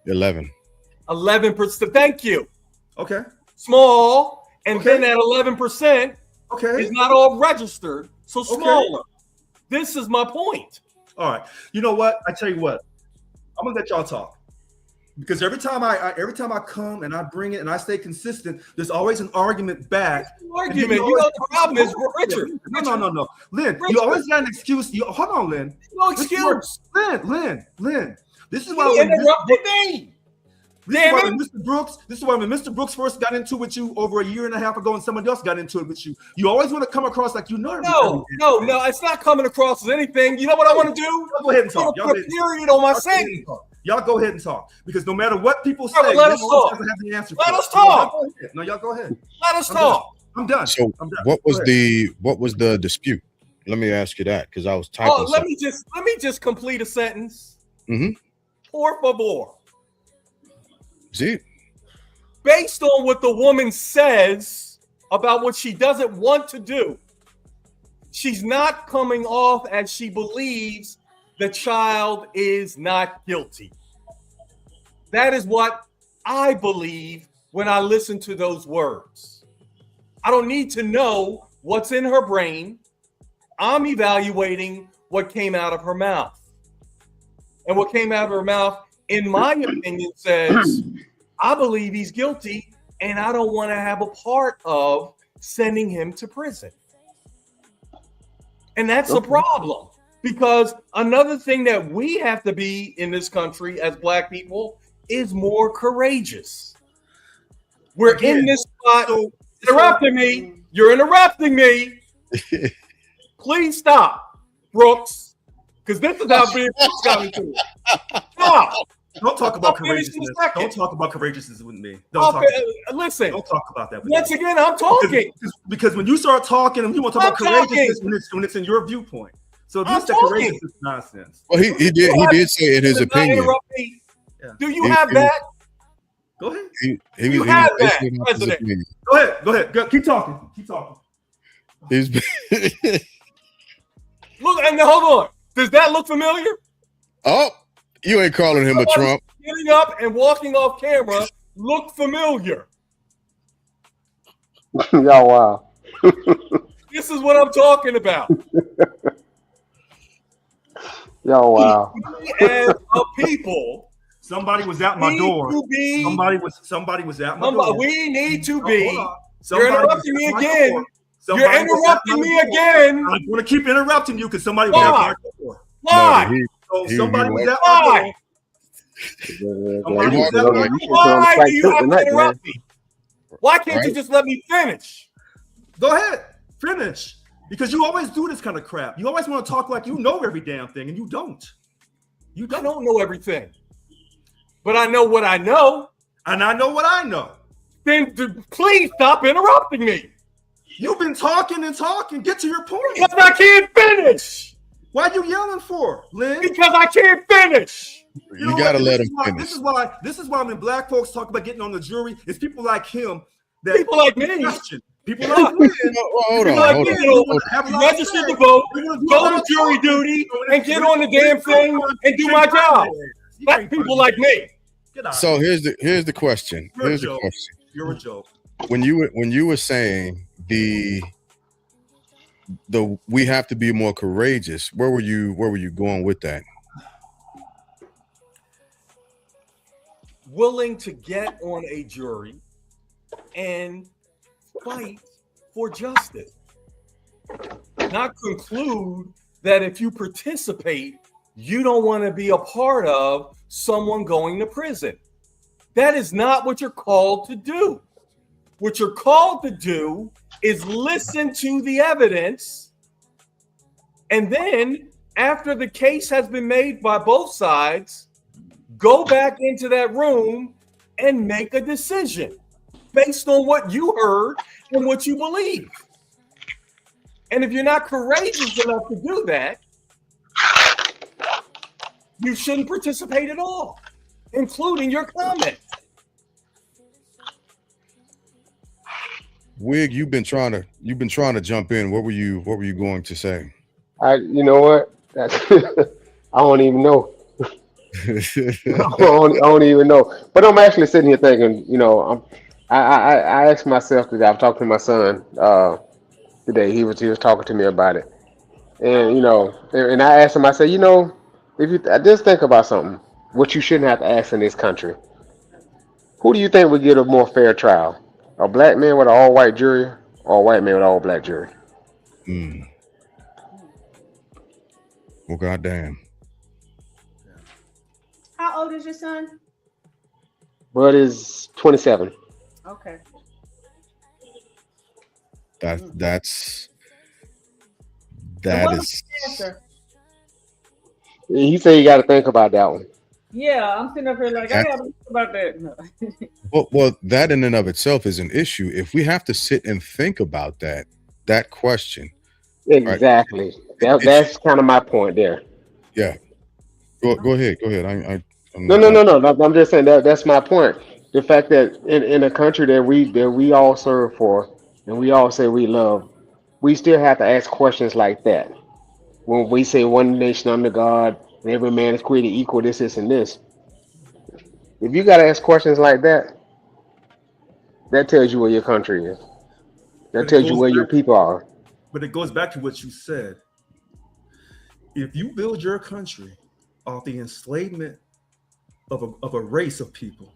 11%. Thank you. Okay. Small, and then that 11% is not all registered, so smaller. This is my point. All right. You know what? I tell you what. I'm gonna let y'all talk, because every time I come and I bring it and I stay consistent, there's always an argument back. Argument. You know the problem is, Richard. No. Lynn, you always got an excuse. Hold on, Lynn. No excuse. Lynn. This is why you interrupted me. This is why when Mr. Brooks first got into it with you over a year and a half ago, and somebody else got into it with you, you always want to come across like you know everything. No, it's not coming across as anything. You know what I want to do? Y'all go ahead and talk. Put a period on my sentence. Y'all go ahead and talk, because no matter what people say, let us talk. Have the answer. Let us talk. No, y'all go ahead. Let us talk. I'm done. So what was the dispute? Let me ask you that, because I was typing. Let me just complete a sentence. Por favor. See? Based on what the woman says about what she doesn't want to do, she's not coming off as she believes the child is not guilty. That is what I believe when I listen to those words. I don't need to know what's in her brain. I'm evaluating what came out of her mouth. And what came out of her mouth, in my opinion, says, I believe he's guilty, and I don't want to have a part of sending him to prison. And that's a problem, because another thing that we have to be in this country as Black people is more courageous. We're in this spot. Interrupting me. You're interrupting me. Please stop, Brooks, because this is how big Brooks got into it. Stop. Don't talk about courageousness. Don't talk about courageousness with me. Listen. Don't talk about that. Once again, I'm talking. Because when you start talking, and you want to talk about courageousness when it's in your viewpoint. So this is courageousness nonsense. Well, he did say in his opinion. Do you have that? Go ahead. You have that, President. Go ahead. Keep talking. Look, and hold on. Does that look familiar? Oh, you ain't calling him a Trump. Getting up and walking off camera look familiar. Yeah, wow. This is what I'm talking about. Yeah, wow. We as a people, somebody was at my door. Somebody was at my door. We need to be. You're interrupting me again. You're interrupting me again. I'm going to keep interrupting you because somebody was at my door. Why? Somebody was at my door. Why do you have to interrupt me? Why can't you just let me finish? Go ahead, finish. Because you always do this kind of crap. You always want to talk like you know every damn thing, and you don't. I don't know everything, but I know what I know, and I know what I know. Then please stop interrupting me. You've been talking and talking. Get to your point. Because I can't finish Why are you yelling for, Lynn? Because I can't finish. You gotta let him finish. This is why when black folks talk about getting on the jury, it's people like him that People like me. question. People like Lynn. Hold People on, like hold me, on. you know, Have a lot of register say. to vote, We're gonna do a go lot to of jury talking. duty, and get on the damn thing and do my job. That's people like me. Get out. So here's the question. You're a Here's the joke. question. You're a joke. When you were saying the we have to be more courageous, where were you going with that? Willing to get on a jury and fight for justice. Not conclude that if you participate, you don't want to be a part of someone going to prison. That is not what you're called to do. What you're called to do is listen to the evidence, and then after the case has been made by both sides, go back into that room and make a decision based on what you heard and what you believe. And if you're not courageous enough to do that, you shouldn't participate at all, including your comment. Wig, you've been trying to jump in. What were you going to say? You know what? That's I don't even know. I don't even know. But I'm actually sitting here thinking, I asked myself today. I've talked to my son today. He was talking to me about it, and and I asked him. I said, if you just think about something, what you shouldn't have to ask in this country. Who do you think would get a more fair trial? A black man with an all-white jury, or a white man with an all-black jury? Mm. Well, goddamn. How old is your son? Bud is 27. Okay. That So that what was is. the answer? He said you got to think about that one. Yeah, I'm sitting up here like I gotta think about that. No. Well, that in and of itself is an issue. If we have to sit and think about that question, Exactly. right? That's kind of my point there. Yeah. Go ahead. Go ahead. I'm No, not. no, no, no. I'm just saying that's my point. The fact that in a country that we all serve for and we all say we love, we still have to ask questions like that. When we say one nation under God, and every man is created equal, this, and this. If you got to ask questions like that, that tells you where your country is. That But it tells you goes where your back. people are. But it goes back to what you said. If you build your country off the enslavement of a race of people,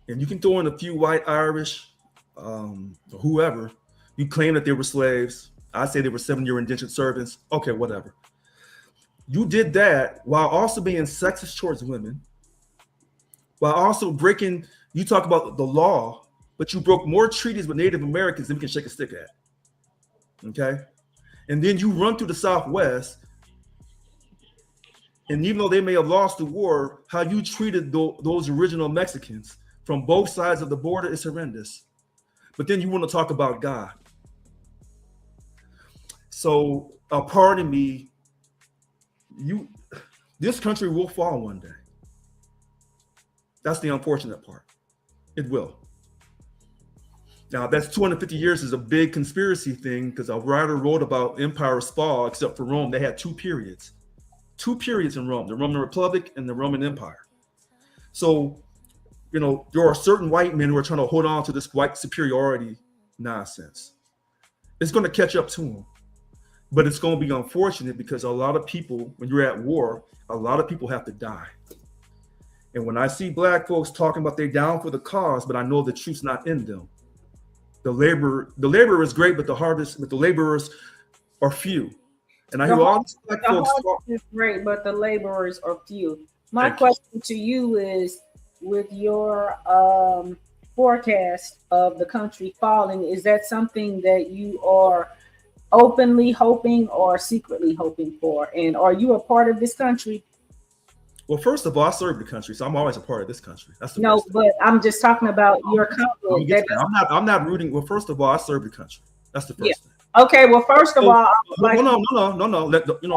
and you can throw in a few white Irish, whoever, you claim that they were slaves. I say they were 7-year indentured servants. Okay, whatever. You did that while also being sexist towards women, while also breaking, you talk about the law, but you broke more treaties with Native Americans than we can shake a stick at. Okay? And then you run through the Southwest, and even though they may have lost the war, how you treated those original Mexicans from both sides of the border is horrendous. But then you want to talk about God. So a part of me, this country will fall one day. That's the unfortunate part. It will. Now, that's 250 years is a big conspiracy thing because a writer wrote about Empire's fall, except for Rome. They had two periods in Rome, the Roman Republic and the Roman Empire. So, there are certain white men who are trying to hold on to this white superiority nonsense. It's going to catch up to them. But it's going to be unfortunate because a lot of people, when you're at war, a lot of people have to die. And when I see black folks talking about they're down for the cause, but I know the truth's not in them. The labor is great, but the laborers are few. And I hear all these black folks talk. Is great, but the laborers are few. My question to you is, with your forecast of the country falling, is that something that you are openly hoping or secretly hoping for? And are you a part of this country? Well, first of all, I serve the country, so I'm always a part of this country. That's the No, first thing. but I'm just talking about your comment. I'm not rooting. Well, first of all, I serve the country. That's the first thing. Okay, well, first of all, I would like. No.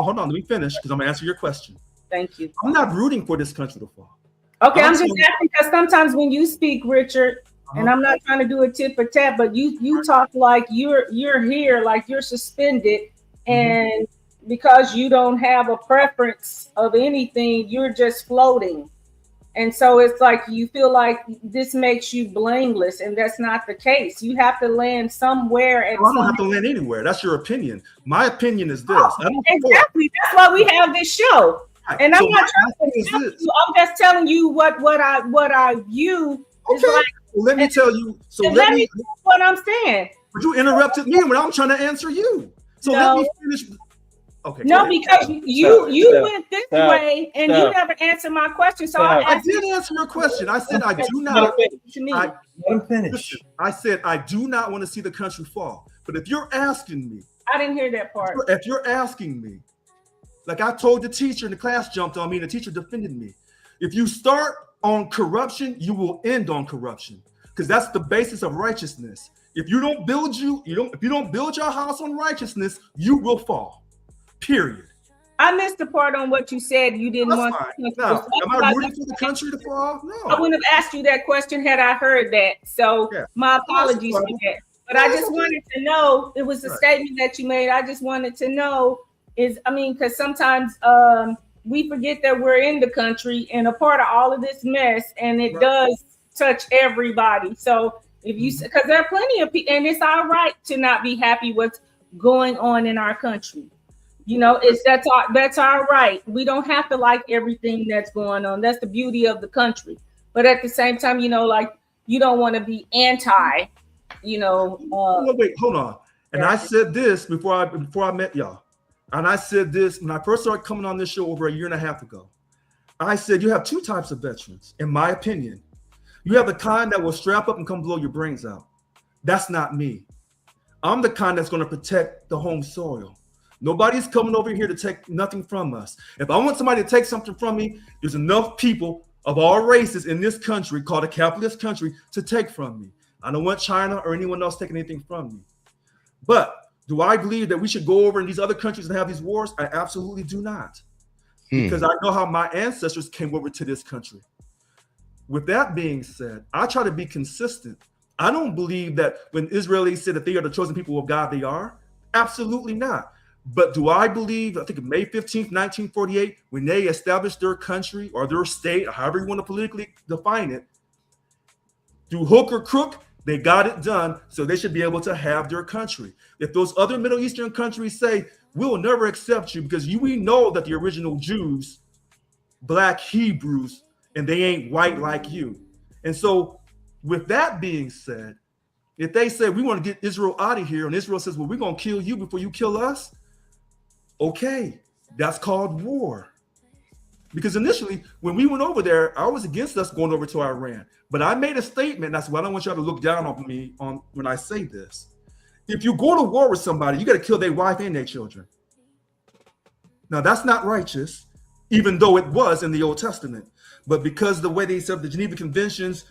Hold on. Let me finish because I'm gonna answer your question. Thank you. I'm not rooting for this country to fall. Okay, I'm just asking because sometimes when you speak, Richard, and I'm not trying to do a tit for tat, but you talk like you're here, like you're suspended, and because you don't have a preference of anything, you're just floating. And so it's like you feel like this makes you blameless, and that's not the case. You have to land somewhere. I don't have to land anywhere. That's your opinion. My opinion is this. Exactly. That's why we have this show. Right. And I'm not trying to tell you. I'm just telling you what I view. Okay. Like, well, let me tell you. So let me what I'm saying. But you interrupted me when I'm trying to answer you. So let me finish. Okay. No, because you went this way and you never answered my question. So I did answer your question. I said I do not. Let him finish. I said I do not want to see the country fall. But if you're asking me, I didn't hear that part. If you're asking me, like I told the teacher, and the class jumped on me, and the teacher defended me. If you start on corruption, you will end on corruption, because that's the basis of righteousness. If you don't build if you don't build your house on righteousness, you will fall. Period. I missed the part on what you said. You didn't want. No. Am I rooting for the country to fall? No. I wouldn't have asked you that question had I heard that. So my apologies for that. But I just wanted to know. It was a statement that you made. I just wanted to know because sometimes we forget that we're in the country and a part of all of this mess, and it does touch everybody. So if you, because there are plenty of people, and it's our right to not be happy what's going on in our country. That's our right. We don't have to like everything that's going on. That's the beauty of the country. But at the same time, you don't want to be anti. Wait, hold on. And I said this before I met y'all. And I said this when I first started coming on this show over a year and a half ago. I said you have two types of veterans, in my opinion. You have the kind that will strap up and come blow your brains out. That's not me. I'm the kind that's going to protect the home soil. Nobody's coming over here to take nothing from us. If I want somebody to take something from me, there's enough people of all races in this country, called a capitalist country, to take from me. I don't want China or anyone else taking anything from me. But do I believe that we should go over in these other countries and have these wars? I absolutely do not. Because I know how my ancestors came over to this country. With that being said, I try to be consistent. I don't believe that when Israelis said that they are the chosen people of God, they are. Absolutely not. But do I believe, I think May 15th, 1948, when they established their country or their state, or however you want to politically define it, through hook or crook, they got it done, so they should be able to have their country. If those other Middle Eastern countries say, we'll never accept you because we know that the original Jews, Black Hebrews, and they ain't white like you. And so with that being said, if they say we want to get Israel out of here, and Israel says, well, we're going to kill you before you kill us, okay, that's called war. Because initially, when we went over there, I was against us going over to Iran. But I made a statement, and that's why I don't want y'all to look down on me when I say this. If you go to war with somebody, you got to kill their wife and their children. Now, that's not righteous, even though it was in the Old Testament. But because the way they set up the Geneva Conventions,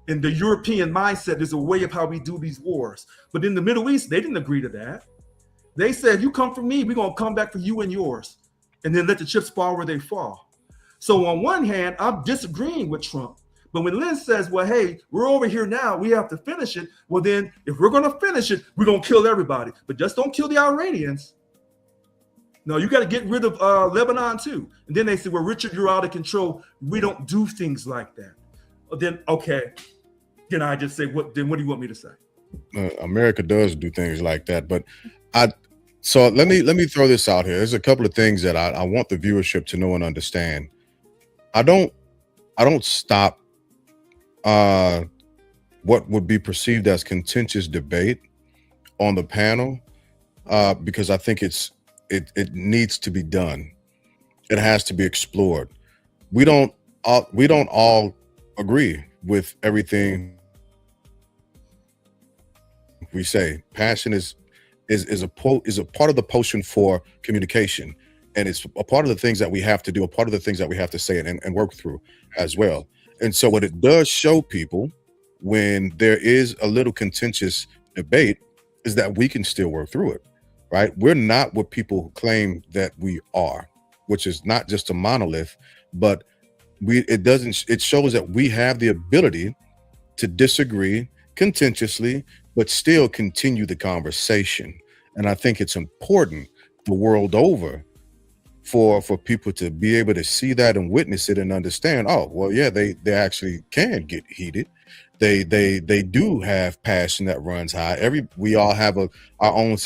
in the European mindset, there's a way of how we do these wars. But in the Middle East, they didn't agree to that. They said, you come for me, we're going to come back for you and yours. And then let the chips fall where they fall. So on one hand, I'm disagreeing with Trump. But when Lynn says, well, hey, we're over here now, we have to finish it. Well, then if we're going to finish it, we're going to kill everybody. But just don't kill the Iranians. No, you got to get rid of Lebanon too. And then they say, well, Richard, you're out of control. We don't do things like that. Well, then, okay. Then I just say, what do you want me to say? America does do things like that. But so let me throw this out here. There's a couple of things that I want the viewership to know and understand. I don't stop what would be perceived as contentious debate on the panel because I think it needs to be done. It has to be explored. We don't all agree with everything we say. Passion is a part of the potion for communication, and it's a part of the things that we have to do, a part of the things that we have to say and work through as well. And so what it does show people when there is a little contentious debate is that we can still work through it, right? We're not what people claim that we are, which is not just a monolith, but it shows that we have the ability to disagree contentiously, but still continue the conversation. And I think it's important the world over for people to be able to see that and witness it and understand, oh, well, yeah, they actually can get heated. They do have passion that runs high. We all have our own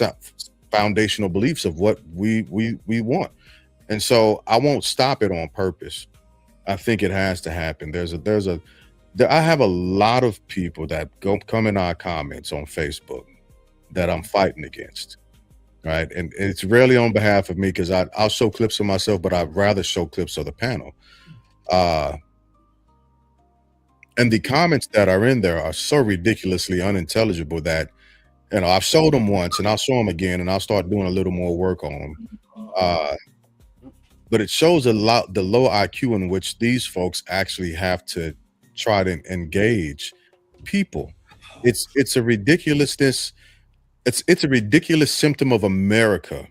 foundational beliefs of what we want. And so I won't stop it on purpose. I think it has to happen. I have a lot of people that come in our comments on Facebook that I'm fighting against, right? And it's rarely on behalf of me because I'll show clips of myself, but I'd rather show clips of the panel. And the comments that are in there are so ridiculously unintelligible that, I've showed them once and I'll show them again and I'll start doing a little more work on them. But it shows the low IQ in which these folks actually have to try to engage people. It's a ridiculousness. It's a ridiculous symptom of America.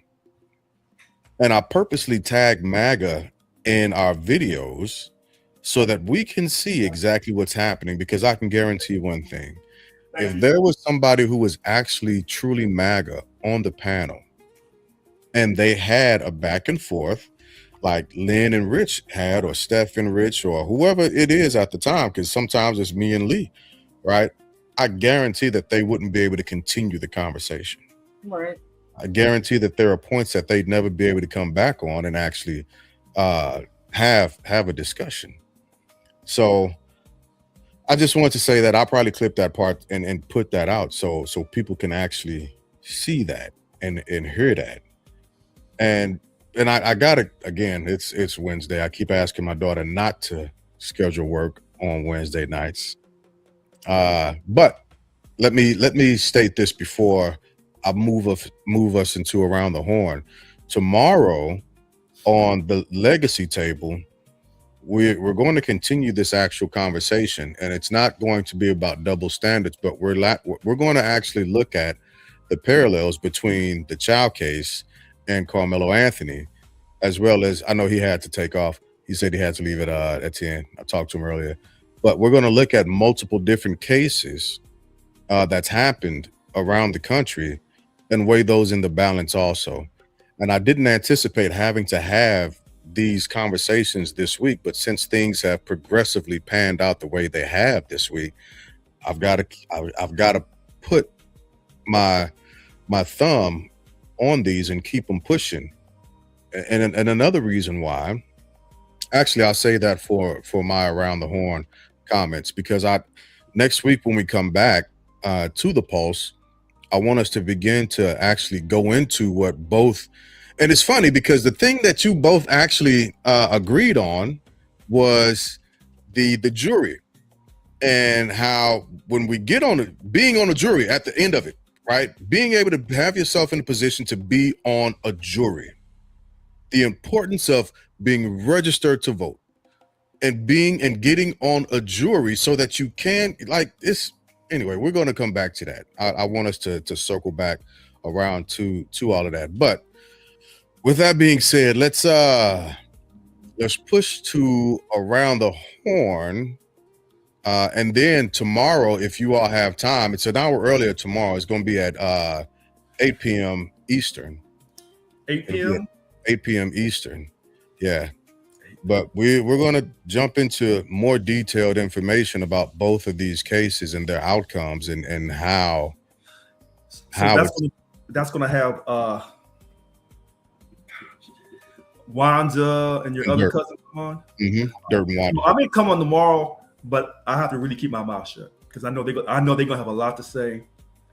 And I purposely tag MAGA in our videos so that we can see exactly what's happening, because I can guarantee one thing. If there was somebody who was actually truly MAGA on the panel and they had a back and forth like Lynn and Rich had, or Steph and Rich, or whoever it is at the time, because sometimes it's me and Lee, right? I guarantee that they wouldn't be able to continue the conversation. Right. I guarantee that there are points that they'd never be able to come back on and actually have a discussion. So I just want to say that I'll probably clip that part and put that out so people can actually see that and hear that. And I got it again. It's Wednesday. I keep asking my daughter not to schedule work on Wednesday nights. But let me state this before I move us into Around the Horn. Tomorrow on the legacy table, we're going to continue this actual conversation, and it's not going to be about double standards, but we're going to actually look at the parallels between the Chow case and Carmelo Anthony, as well as, I know he had to take off. He said he had to leave at 10. I talked to him earlier, but we're going to look at multiple different cases that's happened around the country and weigh those in the balance also. And I didn't anticipate having to have these conversations this week, but since things have progressively panned out the way they have this week, I've got to put my thumb on these and keep them pushing. And another reason why, actually, I'll say that for my Around the Horn comments, because next week when we come back to the Pulse, I want us to begin to actually go into what both, and it's funny because the thing that you both actually agreed on was the jury, and how when we get on it, being on a jury at the end of it, right? Being able to have yourself in a position to be on a jury, the importance of being registered to vote and getting on a jury so that you can, like this. Anyway, we're going to come back to that. I want us to circle back around to all of that. But with that being said, let's push to Around the Horn. And then tomorrow, if you all have time, it's an hour earlier tomorrow. It's going to be at 8 p.m. Eastern. 8 p.m.? 8 p.m. Eastern. Yeah. But we're going to jump into more detailed information about both of these cases and their outcomes and how. That's going to have Wanda and your other cousin come on. Mm-hmm. Dirt and Wanda. I may come on tomorrow, but I have to really keep my mouth shut because I know they're gonna have a lot to say.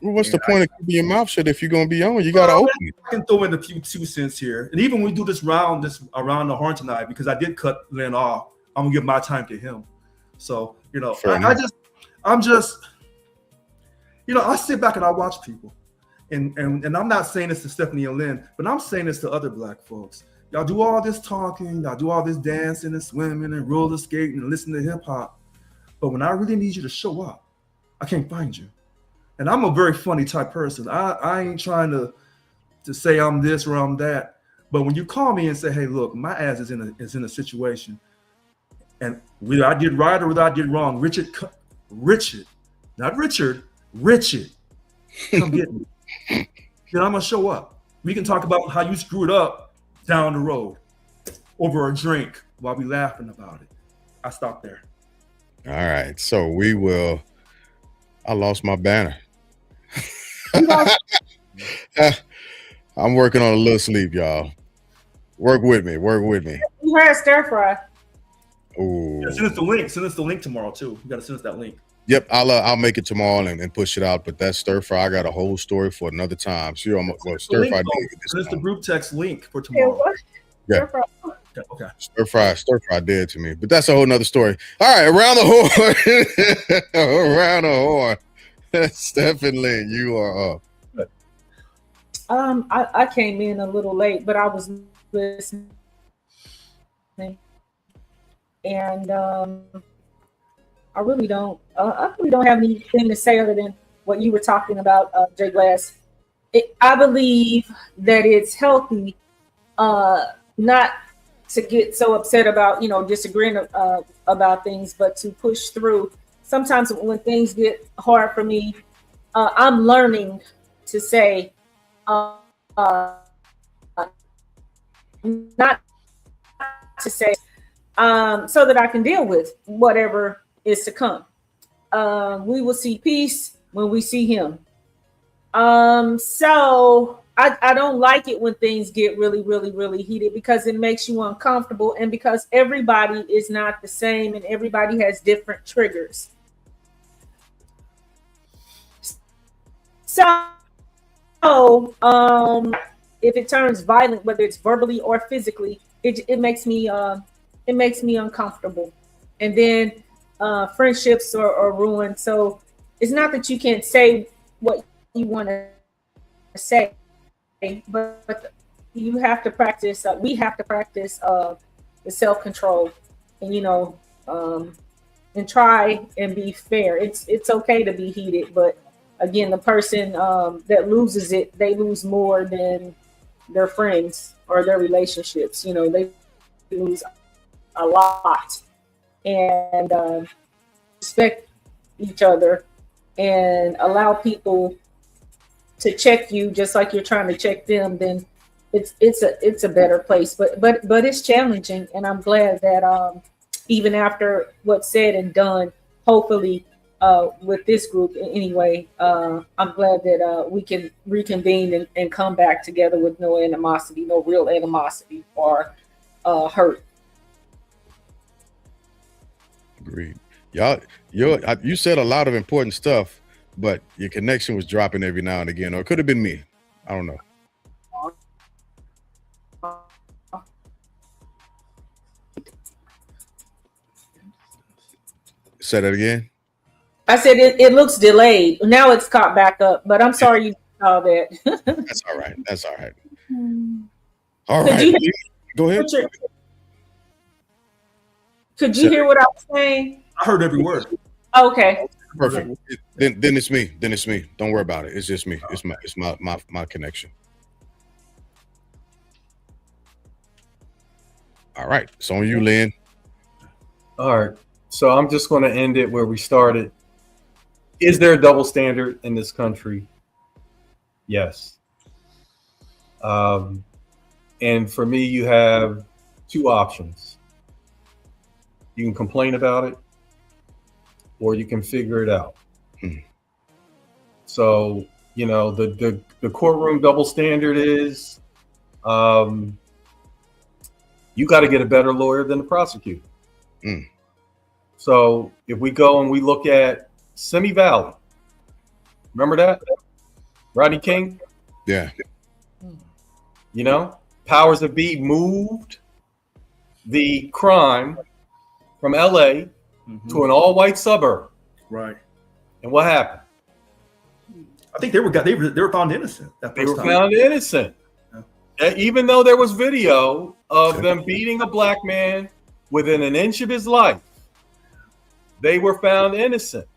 Well, what's the point of keeping your mouth shut if you're gonna be on? You gotta open it. I can throw in a few 2 cents here, and even when we do this Around the Horn tonight, because I did cut Lynn off, I'm gonna give my time to him. So I'm just, I sit back and I watch people, and I'm not saying this to Stephanie and Lynn, but I'm saying this to other Black folks. Y'all do all this talking, y'all do all this dancing and swimming and roller skating and listening to hip hop, but when I really need you to show up, I can't find you. And I'm a very funny type person. I ain't trying to say I'm this or I'm that. But when you call me and say, hey, look, my ass is in a situation, and whether I did right or whether I did wrong, Richard, not Richard, come get me. Then I'm gonna show up. We can talk about how you screwed up down the road over a drink while we laughing about it. I stop there. All right. So we will. I lost my banner. I'm working on a little sleep, y'all. Work with me. You heard stir fry. Ooh. Yeah, send us the link. Send us the link tomorrow too. You got to send us that link. Yep, I'll make it tomorrow and push it out. But that stir fry, I got a whole story for another time. Sure, stir fry. Send us the group text link for tomorrow. Yeah. Okay. Stir fry dead to me. But that's a whole nother story. All right, around the horn. Around the horn. Stephen Lynn, you are up. I came in a little late, but I was listening, and I really don't have anything to say other than what you were talking about, Jay Glass. I believe that it's healthy, not to get so upset about disagreeing about things, but to push through. Sometimes when things get hard for me, I'm learning to say, not to say, so that I can deal with whatever is to come. We will see peace when we see him. So I don't like it when things get really, really, really heated, because it makes you uncomfortable, and because everybody is not the same and everybody has different triggers. So if it turns violent, whether it's verbally or physically, it makes me uncomfortable, and then friendships are ruined. So it's not that you can't say what you want to say, but you have to practice. We have to practice the self-control, and and try and be fair. It's okay to be heated, but again, the person that loses it, they lose more than their friends or their relationships. They lose a lot. And respect each other and allow people to check you just like you're trying to check them, then it's a better place. But it's challenging, and I'm glad that even after what's said and done, hopefully with this group anyway, I'm glad that we can reconvene and come back together with no animosity, no real animosity or hurt. Agreed. You said a lot of important stuff, but your connection was dropping every now and again, or it could have been me. I don't know. Say that again. I said it looks delayed. Now it's caught back up, but I'm sorry you saw that. That's all right. All right. Go ahead. Could you hear what I was saying? I heard every word. Okay. Perfect. Then it's me. Don't worry about it. It's just me. It's my connection. All right. It's on you, Lynn. All right. So I'm just going to end it where we started. Is there a double standard in this country? Yes. And for me, you have two options. You can complain about it, or you can figure it out. So, the courtroom double standard is you got to get a better lawyer than the prosecutor. So if we go and we look at Simi Valley, remember that? Rodney King? Yeah. Powers that be moved the crime from LA to an all-white suburb. Right. And what happened? I think they were found innocent. They were found innocent. Yeah. Even though there was video of them beating a black man within an inch of his life, they were found innocent.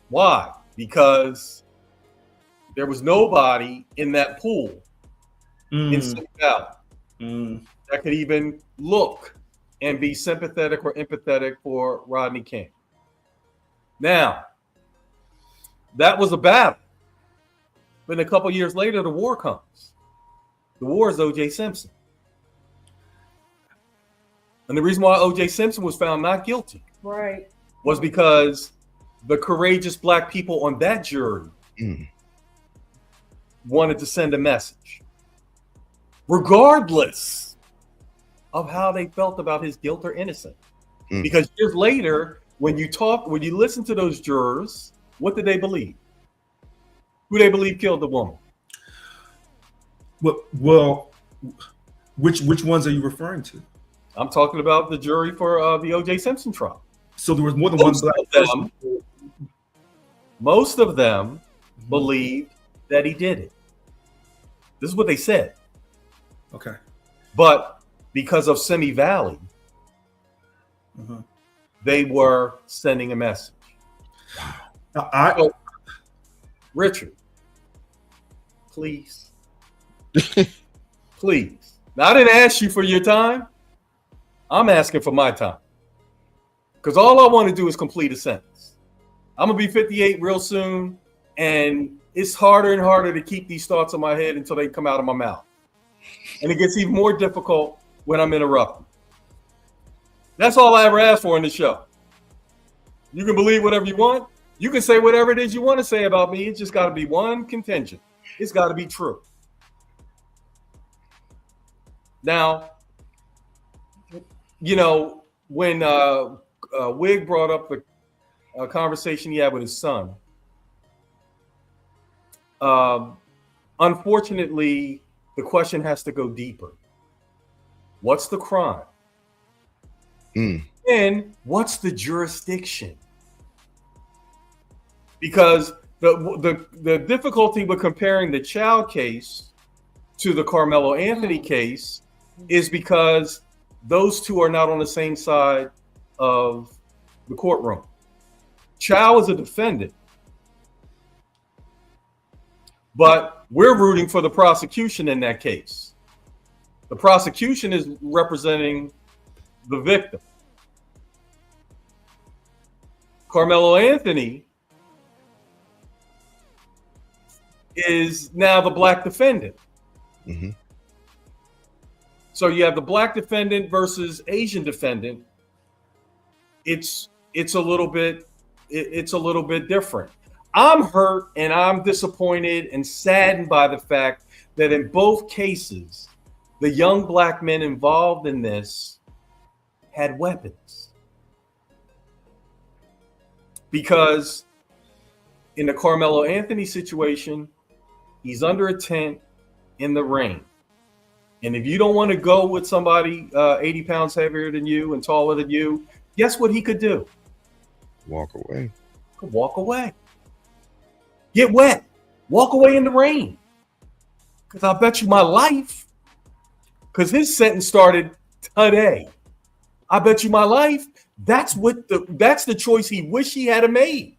Why? Because there was nobody in that pool in Simi Valley that could even look and be sympathetic or empathetic for Rodney King. Now, that was a battle. But a couple years later, the war comes. The war is O.J. Simpson. And the reason why O.J. Simpson was found not guilty was because the courageous black people on that jury wanted to send a message, regardless of how they felt about his guilt or innocence. Because years later, when you listen to those jurors, what did they believe? Who they believe killed the woman? Well, which ones are you referring to? I'm talking about the jury for the O.J. Simpson trial. So there was more than one black person. Most of them believed that he did it. This is what they said. Okay. But because of Simi Valley, they were sending a message. Richard, please. Please. Now, I didn't ask you for your time. I'm asking for my time. Because all I want to do is complete a sentence. I'm going to be 58 real soon, and it's harder and harder to keep these thoughts in my head until they come out of my mouth. And it gets even more difficult when I'm interrupted. That's all I ever asked for in the show. You can believe whatever you want. You can say whatever it is you want to say about me. It's just got to be one contingent. It's got to be true. Now, you know, when Wig brought up the conversation he had with his son, unfortunately, the question has to go deeper. What's the crime? And what's the jurisdiction? Because the difficulty with comparing the Child case to the Carmelo Anthony case is because those two are not on the same side of the courtroom. Child is a defendant, but we're rooting for the prosecution in that case. The prosecution is representing the victim. Carmelo Anthony is now the black defendant. So you have the black defendant versus Asian defendant. It's a little bit different. I'm hurt and I'm disappointed and saddened by the fact that in both cases, the young black men involved in this had weapons. Because in the Carmelo Anthony situation, he's under a tent in the rain. And if you don't want to go with somebody 80 pounds heavier than you and taller than you, guess what he could do? Walk away. Could walk away. Get wet. Walk away in the rain. Because I bet you my life, because his sentence started today. I bet you my life, that's the choice he wished he had made.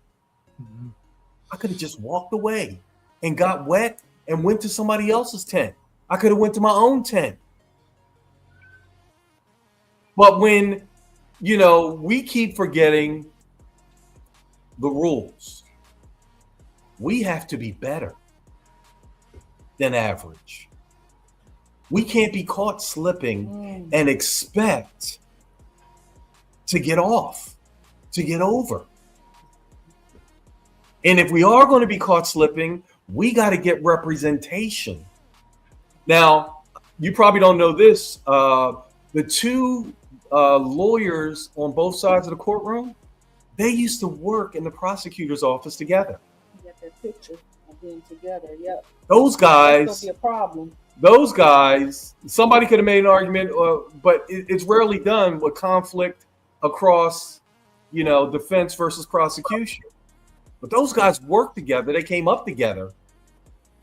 I could have just walked away and got wet and went to somebody else's tent. I could have went to my own tent. But when, we keep forgetting the rules, we have to be better than average. We can't be caught slipping and expect to get off, to get over. And if we are going to be caught slipping, we got to get representation. Now, you probably don't know this. The two lawyers on both sides of the courtroom, they used to work in the prosecutor's office together. You get that picture of being together. Yep. Those guys. That's gonna be a problem. Those guys. Somebody could have made an argument, but it's rarely done with conflict across, defense versus prosecution. But those guys worked together. They came up together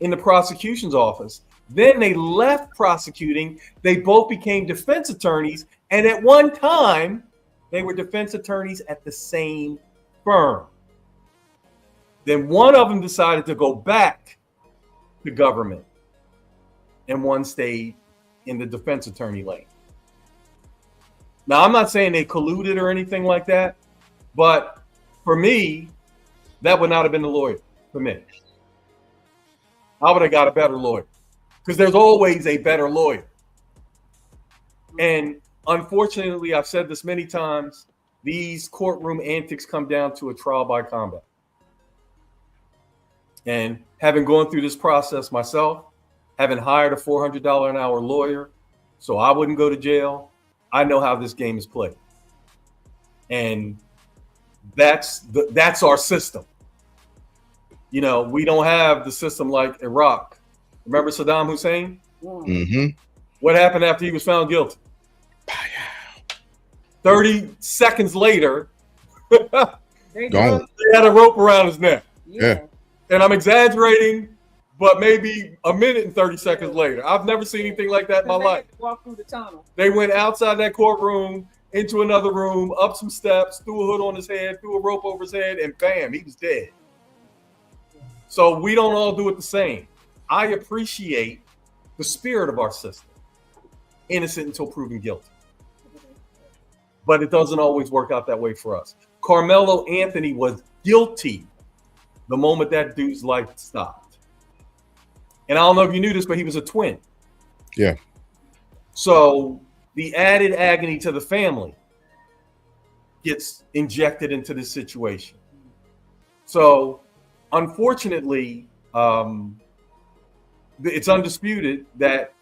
in the prosecution's office. Then they left prosecuting. They both became defense attorneys. And at one time, they were defense attorneys at the same firm. Then one of them decided to go back to government, and one stayed in the defense attorney lane. Now, I'm not saying they colluded or anything like that, but for me, that would not have been the lawyer for me. I would have got a better lawyer, because there's always a better lawyer. And unfortunately, I've said this many times, these courtroom antics come down to a trial by combat. And having gone through this process myself, having hired a $400 an hour lawyer so I wouldn't go to jail, I know how this game is played. And that's our system. You know, we don't have the system like Iraq. Remember Saddam Hussein? Mm-hmm. What happened after he was found guilty? 30 seconds later, they had a rope around his neck. Yeah. And I'm exaggerating, but maybe a minute and 30 seconds later. I've never seen anything like that in my life. Walk through the tunnel. They went outside that courtroom, into another room, up some steps, threw a hood on his head, threw a rope over his head, and bam, he was dead. So we don't all do it the same. I appreciate the spirit of our system. Innocent until proven guilty. But it doesn't always work out that way for us. Carmelo Anthony was guilty the moment that dude's life stopped. And I don't know if you knew this, but he was a twin. Yeah. So the added agony to the family gets injected into this situation. So unfortunately, it's undisputed that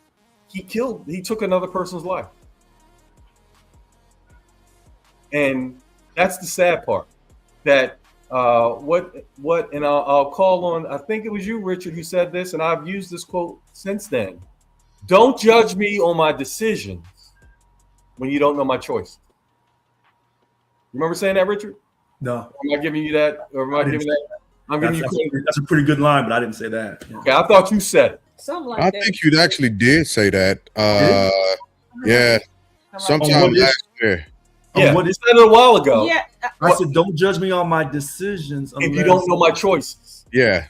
he took another person's life. And that's the sad part. That and I'll call on, I think it was you, Richard, who said this, and I've used this quote since then. Don't judge me on my decisions when you don't know my choice. Remember saying that, Richard? No. Am I giving you that? Or am I giving that? I'm giving you that's a pretty good line, but I didn't say that. Yeah. Okay, I thought you said it. Something like I that. think you actually did say that. Yeah. Sometime last year. Yeah, you said it a while ago. Yeah. I said, don't judge me on my decisions if you don't know my choices. Yeah.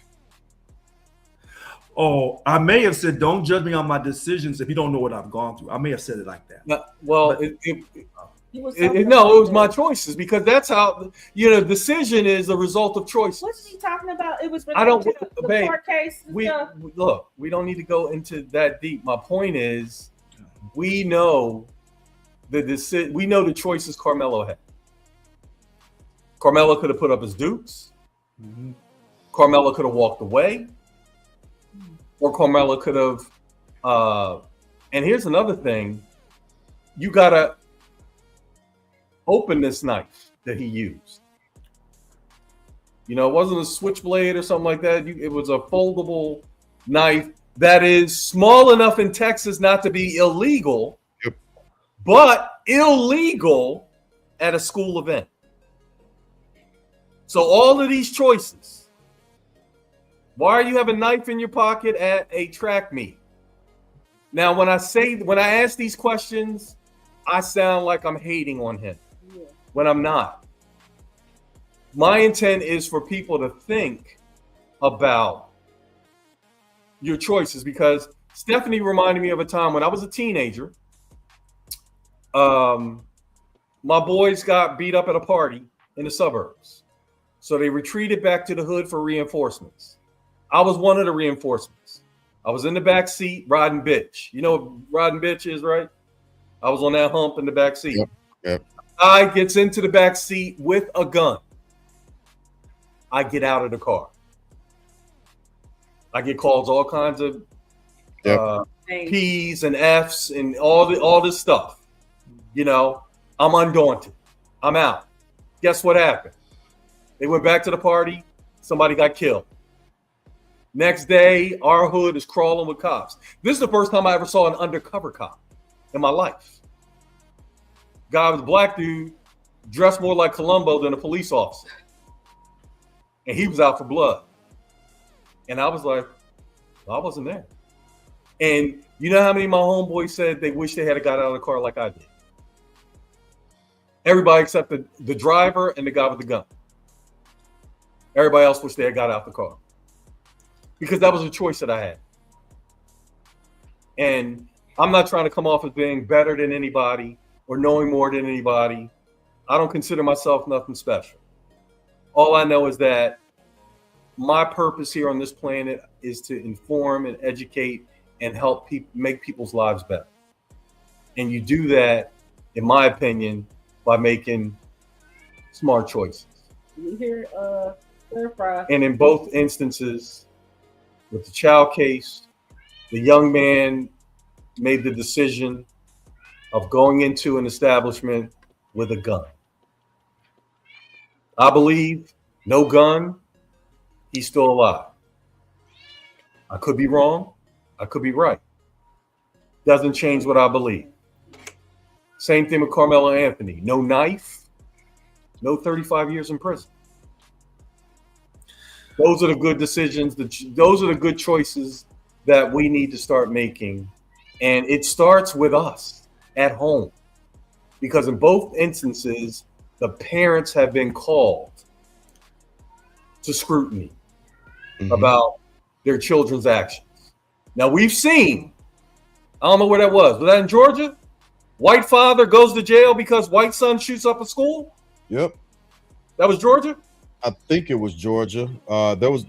Oh, I may have said, don't judge me on my decisions if you don't know what I've gone through. I may have said it like that. Well, it was my choices, because that's how, decision is a result of choices. What's he talking about? It was I don't, the babe, court case. Look, we don't need to go into that deep. My point is, we know the choices Carmelo had. Carmelo could have put up his dukes. Mm-hmm. Carmelo could have walked away. Or Carmelo could have, and here's another thing, you gotta open this knife that he used. It wasn't a switchblade or something like that. It was a foldable knife that is small enough in Texas not to be illegal, yep, but illegal at a school event. So all of these choices. Why are you have a knife in your pocket at a track meet? Now, when I ask these questions, I sound like I'm hating on him, when I'm not. My intent is for people to think about your choices, because Stephanie reminded me of a time when I was a teenager. My boys got beat up at a party in the suburbs. So they retreated back to the hood for reinforcements. I was one of the reinforcements. I was in the back seat riding bitch. You know what riding bitch is, right? I was on that hump in the back seat. Yep. I gets into the back seat with a gun. I get out of the car. I get calls all kinds of P's and F's and all this stuff. I'm undaunted. I'm out. Guess what happened? They went back to the party. Somebody got killed. Next day, our hood is crawling with cops. This is the first time I ever saw an undercover cop in my life. Guy was a black dude, dressed more like Columbo than a police officer. And he was out for blood. And I was like, I wasn't there. And you know how many of my homeboys said they wish they had got out of the car like I did? Everybody except the driver and the guy with the gun. Everybody else wished they had got out the car because that was a choice that I had. And I'm not trying to come off as being better than anybody or knowing more than anybody. I don't consider myself nothing special. All I know is that my purpose here on this planet is to inform and educate and help make people's lives better. And you do that, in my opinion, by making smart choices. You hear, clarify. And in both instances, with the child case, the young man made the decision of going into an establishment with a gun. I believe no gun, he's still alive. I could be wrong. I could be right. Doesn't change what I believe. Same thing with Carmelo Anthony. No knife, no 35 years in prison. Those are the good decisions. Those are the good choices that we need to start making. And it starts with us at home. Because in both instances, the parents have been called to scrutiny about their children's actions. Now, we've seen, I don't know where that was that in Georgia? White father goes to jail because white son shoots up a school? Yep. That was Georgia? I think it was Georgia.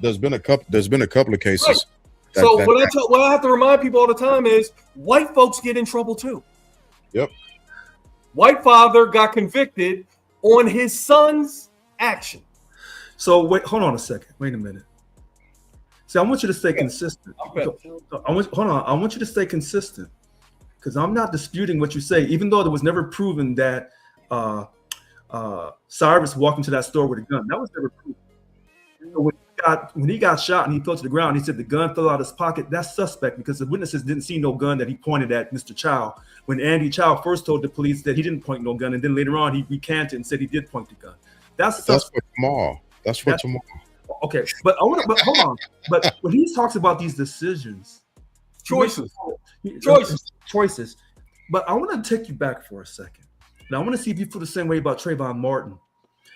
There's been a couple of cases. Right. So what I have to remind people all the time is white folks get in trouble too. Yep. White father got convicted on his son's action. So wait, hold on a second. Wait a minute. See, I want you to stay consistent. Okay. I want you to stay consistent because I'm not disputing what you say, even though it was never proven that Cyrus walked into that store with a gun. That was never proven. When he got shot and he fell to the ground, he said the gun fell out of his pocket. That's suspect because the witnesses didn't see no gun that he pointed at Mr. Chow. When Andy Chow first told the police that he didn't point no gun, and then later on he recanted and said he did point the gun. That's for tomorrow. That's for tomorrow. Okay, but hold on. But when he talks about these decisions, choices. But I want to take you back for a second. Now I want to see if you feel the same way about Trayvon Martin.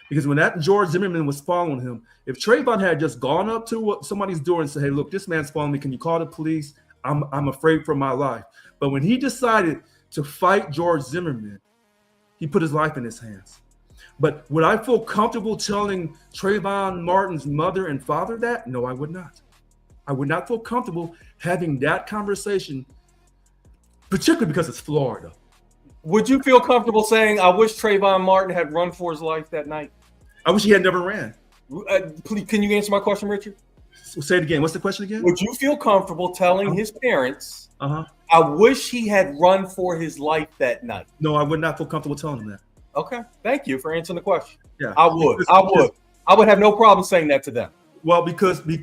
Because when that George Zimmerman was following him, if Trayvon had just gone up to somebody's door and said, "Hey, look, this man's following me. Can you call the police? I'm afraid for my life." But when he decided to fight George Zimmerman, he put his life in his hands. But would I feel comfortable telling Trayvon Martin's mother and father that? No, I would not. I would not feel comfortable having that conversation, particularly because it's Florida. Would you feel comfortable saying, "I wish Trayvon Martin had run for his life that night"? I wish he had never ran. Please, can you answer my question, Richard? So say it again. What's the question again? Would you feel comfortable telling his parents, "I wish he had run for his life that night"? No, I would not feel comfortable telling them that. Okay, thank you for answering the question. Yeah, I would have no problem saying that to them. Well, because, and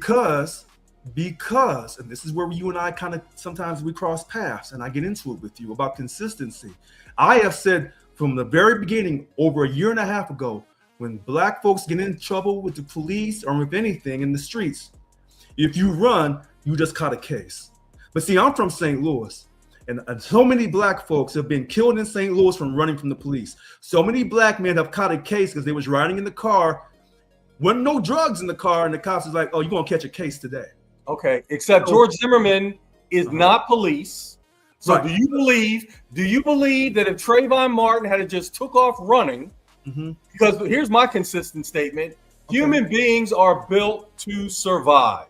this is where you and I kind of sometimes we cross paths, and I get into it with you about consistency. I have said from the very beginning, over a year and a half ago, when black folks get in trouble with the police or with anything in the streets, if you run, you just caught a case. But see, I'm from St. Louis, and so many black folks have been killed in St. Louis from running from the police. So many black men have caught a case because they was riding in the car, wasn't no drugs in the car, and the cops was like, "Oh, you're gonna catch a case today." Okay, except George Zimmerman is not police. So Right. do you believe that if Trayvon Martin had just took off running, because here's my consistent statement, human beings are built to survive.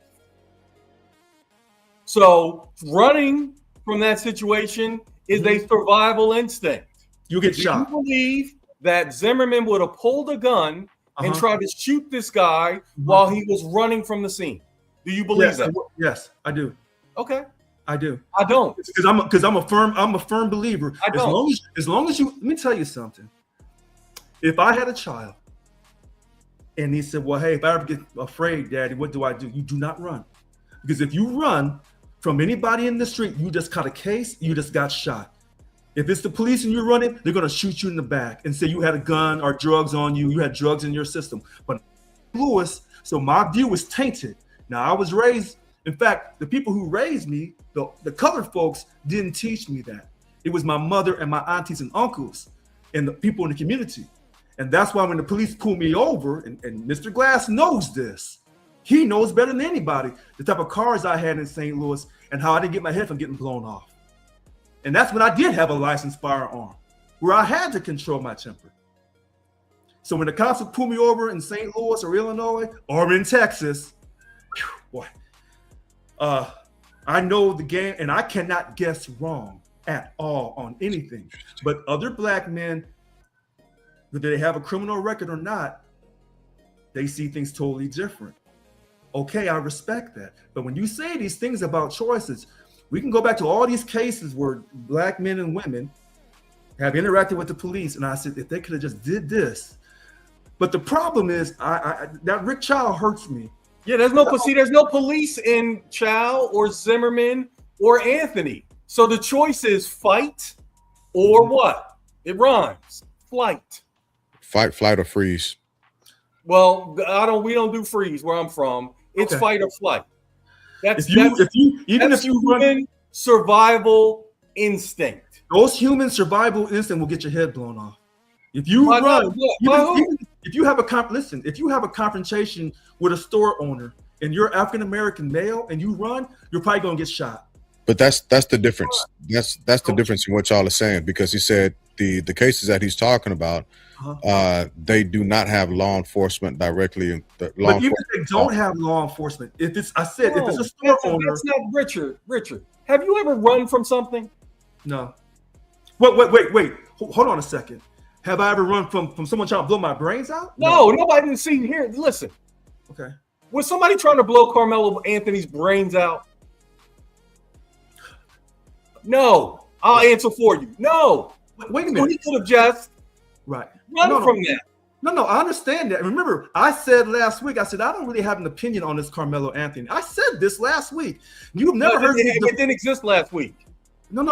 So running from that situation is a survival instinct. You get shot. Do you believe that Zimmerman would have pulled a gun and tried to shoot this guy while he was running from the scene? Do you believe that? Yes, I do. Okay. I do. I don't. Because I'm a firm believer. I don't. As long as you, let me tell you something. If I had a child and he said, "Well, hey, if I ever get afraid, Daddy, what do I do?" You do not run. Because if you run from anybody in the street, you just caught a case, you just got shot. If it's the police and you're running, they're going to shoot you in the back and say you had a gun or drugs on you, you had drugs in your system. But Lewis, so my view is tainted. Now, I was raised, in fact, the people who raised me, the colored folks, didn't teach me that. It was my mother and my aunties and uncles and the people in the community. And that's why when the police pull me over, and Mr. Glass knows this, he knows better than anybody the type of cars I had in St. Louis and how I didn't get my head from getting blown off. And that's when I did have a licensed firearm, where I had to control my temper. So when the cops would pull me over in St. Louis or Illinois or in Texas, boy, I know the game, and I cannot guess wrong at all on anything. But other black men, whether they have a criminal record or not, they see things totally different. Okay, I respect that. But when you say these things about choices, we can go back to all these cases where black men and women have interacted with the police, and I said, if they could have just did this. But the problem is, that Rick Child hurts me. Yeah, there's no police in Chow or Zimmerman or Anthony. So the choice is fight or what? It rhymes. Flight. Fight, flight, or freeze. Well, we don't do freeze where I'm from. It's Okay. fight or flight. That's Run, survival instinct. those human survival instinct will get your head blown off. If you Why run, not? if you have a confrontation with a store owner and you're African American male and you run, you're probably gonna get shot. But that's the difference. That's the difference in what y'all are saying, because he said the cases that he's talking about, they do not have law enforcement directly. But even if they don't have law enforcement, if it's a store owner, that's not Richard. Have you ever run from something? no. Wait. Hold on a second. Have I ever run from someone trying to blow my brains out? No, nobody didn't see here. Listen, Okay. was somebody trying to blow Carmelo Anthony's brains out? No, I'll answer for you. No. Wait a So minute. he could have just Right. run from that. No, I understand that. Remember, I said last week, I don't really have an opinion on this Carmelo Anthony. I said this last week. You've never heard me. It didn't exist last week. No.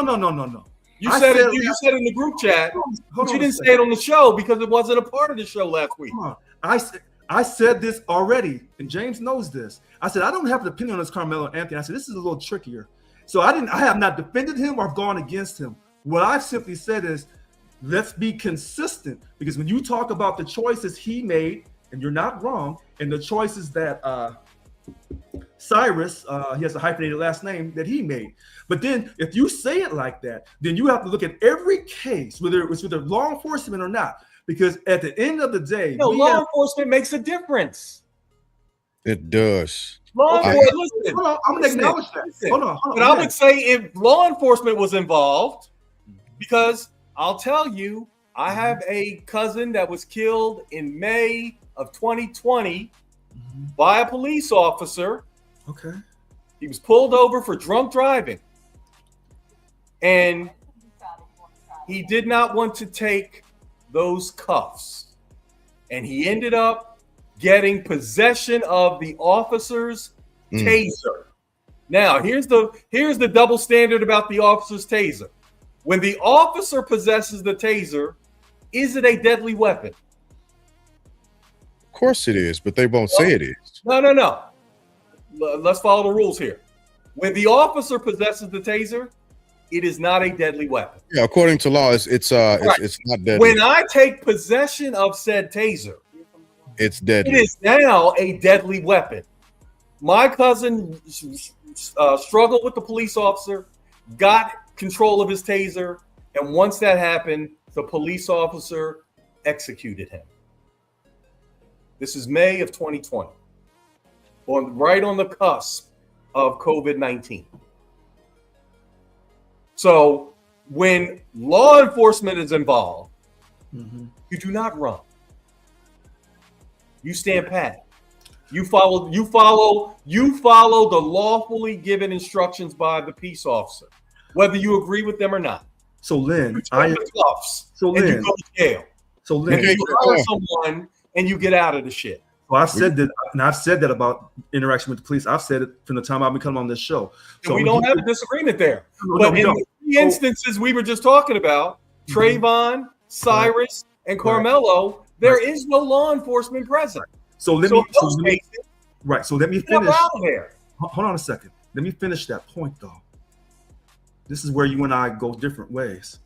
You I said said it. You said it in the group chat, Hold but you on a didn't second. say it on the show because it wasn't a part of the show last week. Hold on. I said this already, and James knows this. I said I don't have an opinion on this Carmelo Anthony. I said this is a little trickier. So I have not defended him or gone against him. What I've simply said is, let's be consistent, because when you talk about the choices he made, and you're not wrong, and the choices that Cyrus, he has a hyphenated last name, that he made. But then if you say it like that, then you have to look at every case, whether it was with law enforcement or not, because at the end of the day, Law enforcement makes a difference. It does. Law Okay. enforcement, listen. Hold on, I'm gonna acknowledge that. Listen. Hold on. But I would say if law enforcement was involved, because I'll tell you, I have a cousin that was killed in May of 2020 by a police officer. Okay. He was pulled over for drunk driving. And he did not want to take those cuffs. And he ended up getting possession of the officer's taser. Now, here's the double standard about the officer's taser. When the officer possesses the taser, is it a deadly weapon? Of course it is, but they won't say it is. No. Let's follow the rules here. When the officer possesses the taser, it is not a deadly weapon. Yeah, according to law, it's not deadly. When I take possession of said taser, It's deadly. it is now a deadly weapon. My cousin struggled with the police officer, got control of his taser, and once that happened, the police officer executed him. This is May of 2020, right on the cusp of COVID-19. So when law enforcement is involved, you do not run. You stand pat. You follow the lawfully given instructions by the peace officer, whether you agree with them or not. So Lynn, You take the cuffs and you go to jail. And Okay. you hire someone and you get out of the shit. Well, I've said that, and I've said that about interaction with the police. I've said it from the time I've been coming on this show. And we don't have a disagreement there. No, But we in don't. the three instances we were just talking about, Trayvon, Cyrus, and Carmelo, there is no law enforcement present. So let So me in those cases, finish. get out of there. Hold on a second. Let me finish that point, though. This is where you and I go different ways.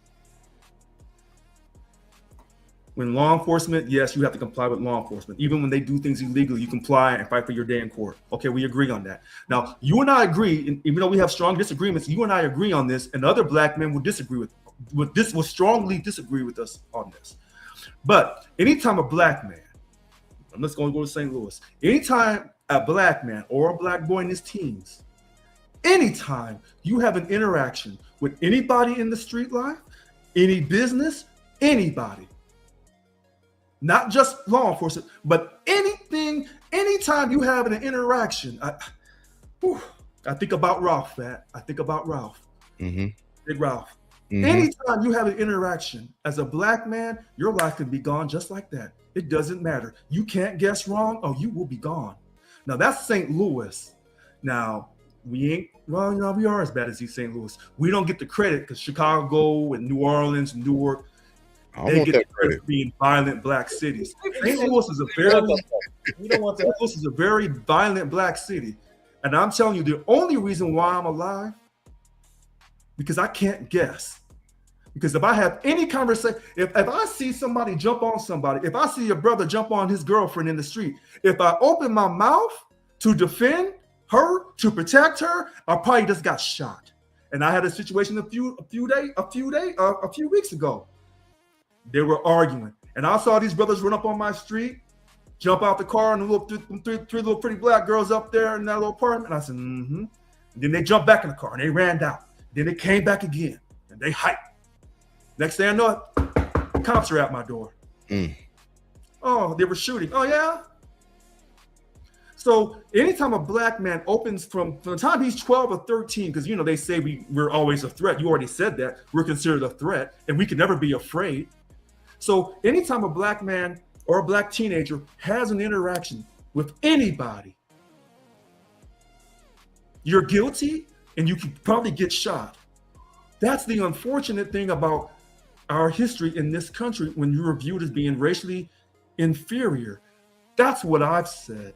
When law enforcement, yes, you have to comply with law enforcement. Even when they do things illegally, you comply and fight for your day in court. Okay, we agree on that. Now, you and I agree, and even though we have strong disagreements, you and I agree on this, and other black men will disagree with this, will strongly disagree with us on this. But anytime a black man, I'm just going to go to St. Louis, anytime a black man or a black boy in his teens, anytime you have an interaction with anybody in the street life, any business, anybody, not just law enforcement, but anything, anytime you have an interaction, I think about Ralph, Pat. I think about Ralph. Mm-hmm. Big Ralph. Mm-hmm. Anytime you have an interaction as a black man, your life can be gone just like that. It doesn't matter. You can't guess wrong or you will be gone. Now that's St. Louis. Now we ain't, well, you know, we are as bad as East St. Louis. We don't get the credit because Chicago and New Orleans and Newark, they get the credit for being violent black cities. St. Louis is a very violent black city. And I'm telling you, the only reason why I'm alive, because I can't guess. Because if I have any conversation, if I see somebody jump on somebody, if I see a brother jump on his girlfriend in the street, if I open my mouth to defend her, to protect her, I probably just got shot. And I had a situation a few weeks ago. They were arguing, and I saw these brothers run up on my street, jump out the car, and three little pretty black girls up there in that little apartment. And I said, mm-hmm. And then they jumped back in the car and they ran out. Then they came back again and they hiked. Next thing I know, cops are at my door. Oh, they were shooting. Oh yeah. So anytime a black man opens from the time he's 12 or 13, because you know they say we're always a threat. You already said that we're considered a threat, and we can never be afraid. So anytime a black man or a black teenager has an interaction with anybody, you're guilty and you could probably get shot. That's the unfortunate thing about our history in this country when you're viewed as being racially inferior. That's what I've said.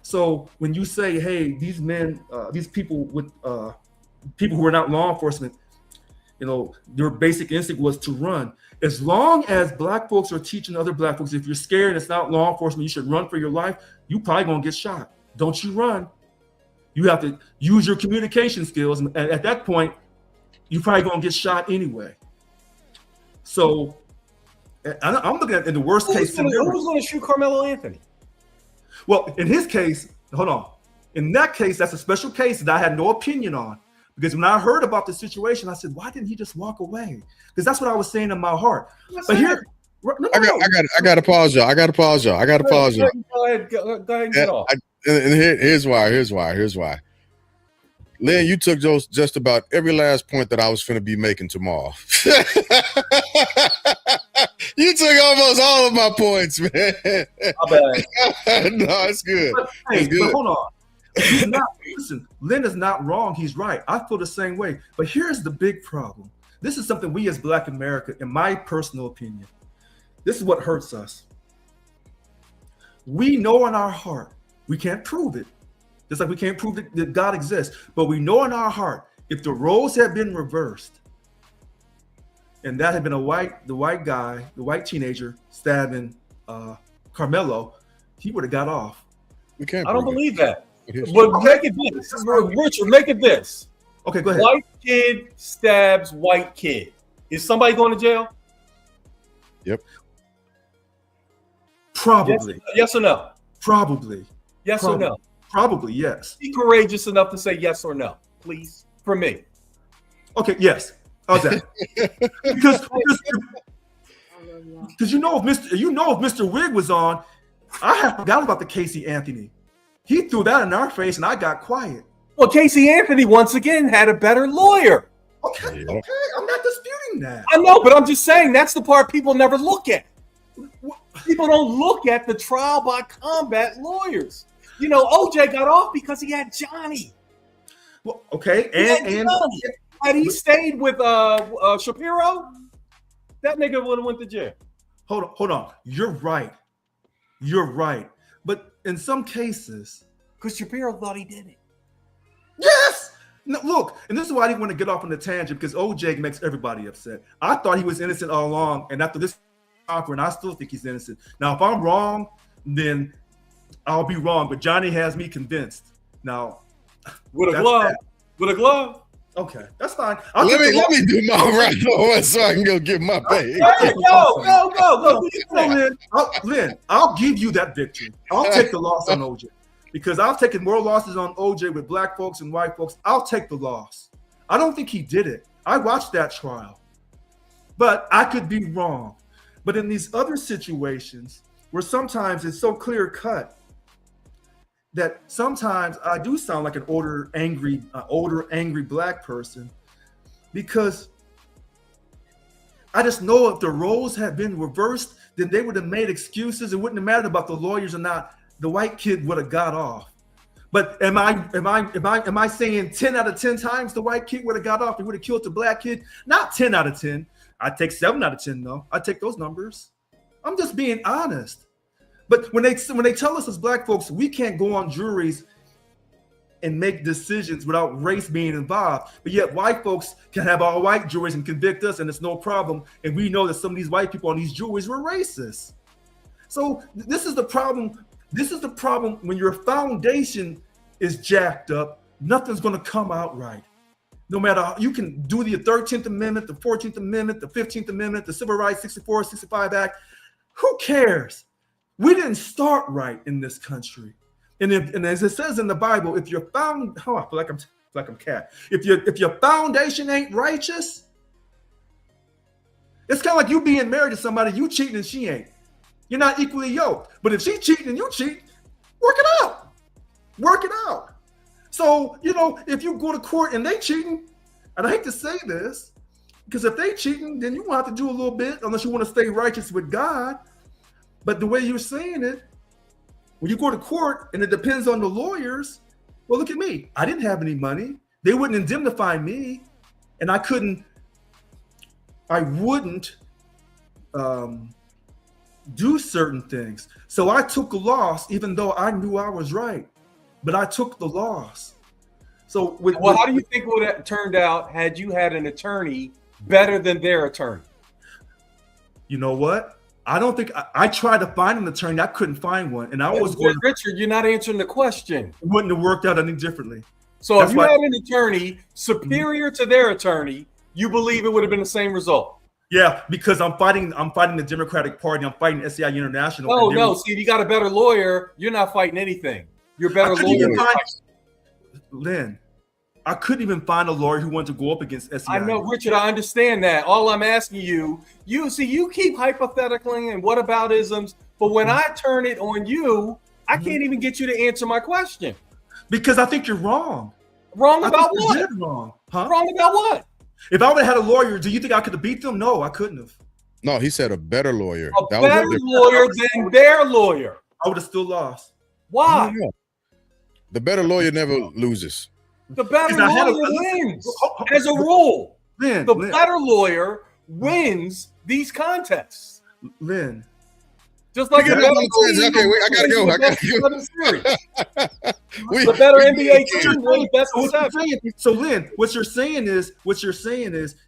So when you say, hey, these men, these people with people who are not law enforcement, you know, their basic instinct was to run. As long as black folks are teaching other black folks, if you're scared and it's not law enforcement, you should run for your life, you probably gonna get shot. Don't you run. You have to use your communication skills. And at that point, you probably gonna get shot anyway. So I'm looking at in the worst case scenario. Who's gonna shoot Carmelo Anthony? Well, in his case, hold on. In that case, that's a special case that I had no opinion on. Because when I heard about the situation, I said, why didn't he just walk away? Because that's what I was saying in my heart. But here, I got to pause y'all. Go ahead, and get off. And here's why. Lynn, you took just about every last point that I was finna be making tomorrow. You took almost all of my points, man. No, it's good. But hold on. Listen, Lynn is not wrong. He's right. I feel the same way. But here's the big problem. This is something we as Black America, in my personal opinion, this is what hurts us. We know in our heart, we can't prove it. Just like we can't prove that God exists. But we know in our heart, if the roles had been reversed, and that had been the white teenager stabbing Carmelo, he would have got off. I don't believe that. But make it this. Richard, make it this. Okay, go ahead. White kid stabs white kid. Is somebody going to jail? Yep. Probably. Yes or no? Probably. Yes or no? Probably, yes. Be courageous enough to say yes or no, please, for me. Okay, yes. How's that? Because you know if Mr. Wig was on, I had forgot about the Casey Anthony. He threw that in our face, and I got quiet. Well, Casey Anthony once again had a better lawyer. Okay, I'm not disputing that. I know, but I'm just saying that's the part people never look at. People don't look at the trial by combat lawyers. You know, OJ got off because he had Johnny. Well, okay, and had he stayed with Shapiro, that nigga would have went to jail. Hold on. You're right. But in some cases, because Shapiro thought he did it. Yes. No, look, and this is why I didn't want to get off on the tangent because OJ makes everybody upset. I thought he was innocent all along, and after this conquer, and I still think he's innocent. Now, if I'm wrong, then I'll be wrong. But Johnny has me convinced. Now, with a that's glove. that. With a glove. Okay, that's fine. Let me do my round so I can go get my pay. Go. Lynn, I'll give you that victory. I'll take the loss on OJ because I've taken more losses on OJ with black folks and white folks. I'll take the loss. I don't think he did it. I watched that trial, but I could be wrong. But in these other situations where sometimes it's so clear cut that sometimes I do sound like an older, angry black person because I just know if the roles had been reversed, then they would have made excuses. It wouldn't have mattered about the lawyers or not. The white kid would have got off. But am I saying 10 out of 10 times the white kid would have got off? He would have killed the black kid? Not 10 out of 10. I'd take 7 out of 10 though. I'd take those numbers. I'm just being honest. But when they tell us as black folks, we can't go on juries and make decisions without race being involved. But yet white folks can have all white juries and convict us and it's no problem. And we know that some of these white people on these juries were racist. So this is the problem. This is the problem when your foundation is jacked up, nothing's going to come out right. No matter how, you can do the 13th Amendment, the 14th Amendment, the 15th Amendment, the Civil Rights 64, 65 Act. Who cares? We didn't start right in this country. And as it says in the Bible, if your I feel like I'm cat. If your foundation ain't righteous, it's kind of like you being married to somebody, you cheating and she ain't. You're not equally yoked. But if she cheating and you cheat, work it out. Work it out. So, if you go to court and they cheating, and I hate to say this, because if they cheating, then you won't have to do a little bit unless you want to stay righteous with God. But the way you're saying it, when you go to court and it depends on the lawyers, well, look at me. I didn't have any money. They wouldn't indemnify me. And I wouldn't do certain things. So I took a loss, even though I knew I was right. But I took the loss. So how do you think it would have turned out had you had an attorney better than their attorney? You know what? I don't think I tried to find an attorney. I couldn't find one. And I was Richard, you're not answering the question. It wouldn't have worked out any differently. So if you had an attorney superior to their attorney, you believe it would have been the same result? Yeah, because I'm fighting the Democratic Party. I'm fighting SCI International. No. See, if you got a better lawyer, you're not fighting anything. You're better lawyer. Lynn, I couldn't even find a lawyer who wanted to go up against SCI. I know, Richard, I understand that. All I'm asking you keep hypothetically and whataboutisms, but when I turn it on you, I can't even get you to answer my question. Because I think you're wrong. Wrong about what? Wrong. Huh? Wrong about what? If I would have had a lawyer, do you think I could have beat them? No, I couldn't have. No, he said a better lawyer. A better lawyer than their lawyer. I would have still lost. Why? The better lawyer never loses. The better lawyer wins. As a rule, Lynn, the better lawyer wins these contests. Lynn. Just like I gotta go. The better NBA team wins best of seven. So Lynn, what you're saying is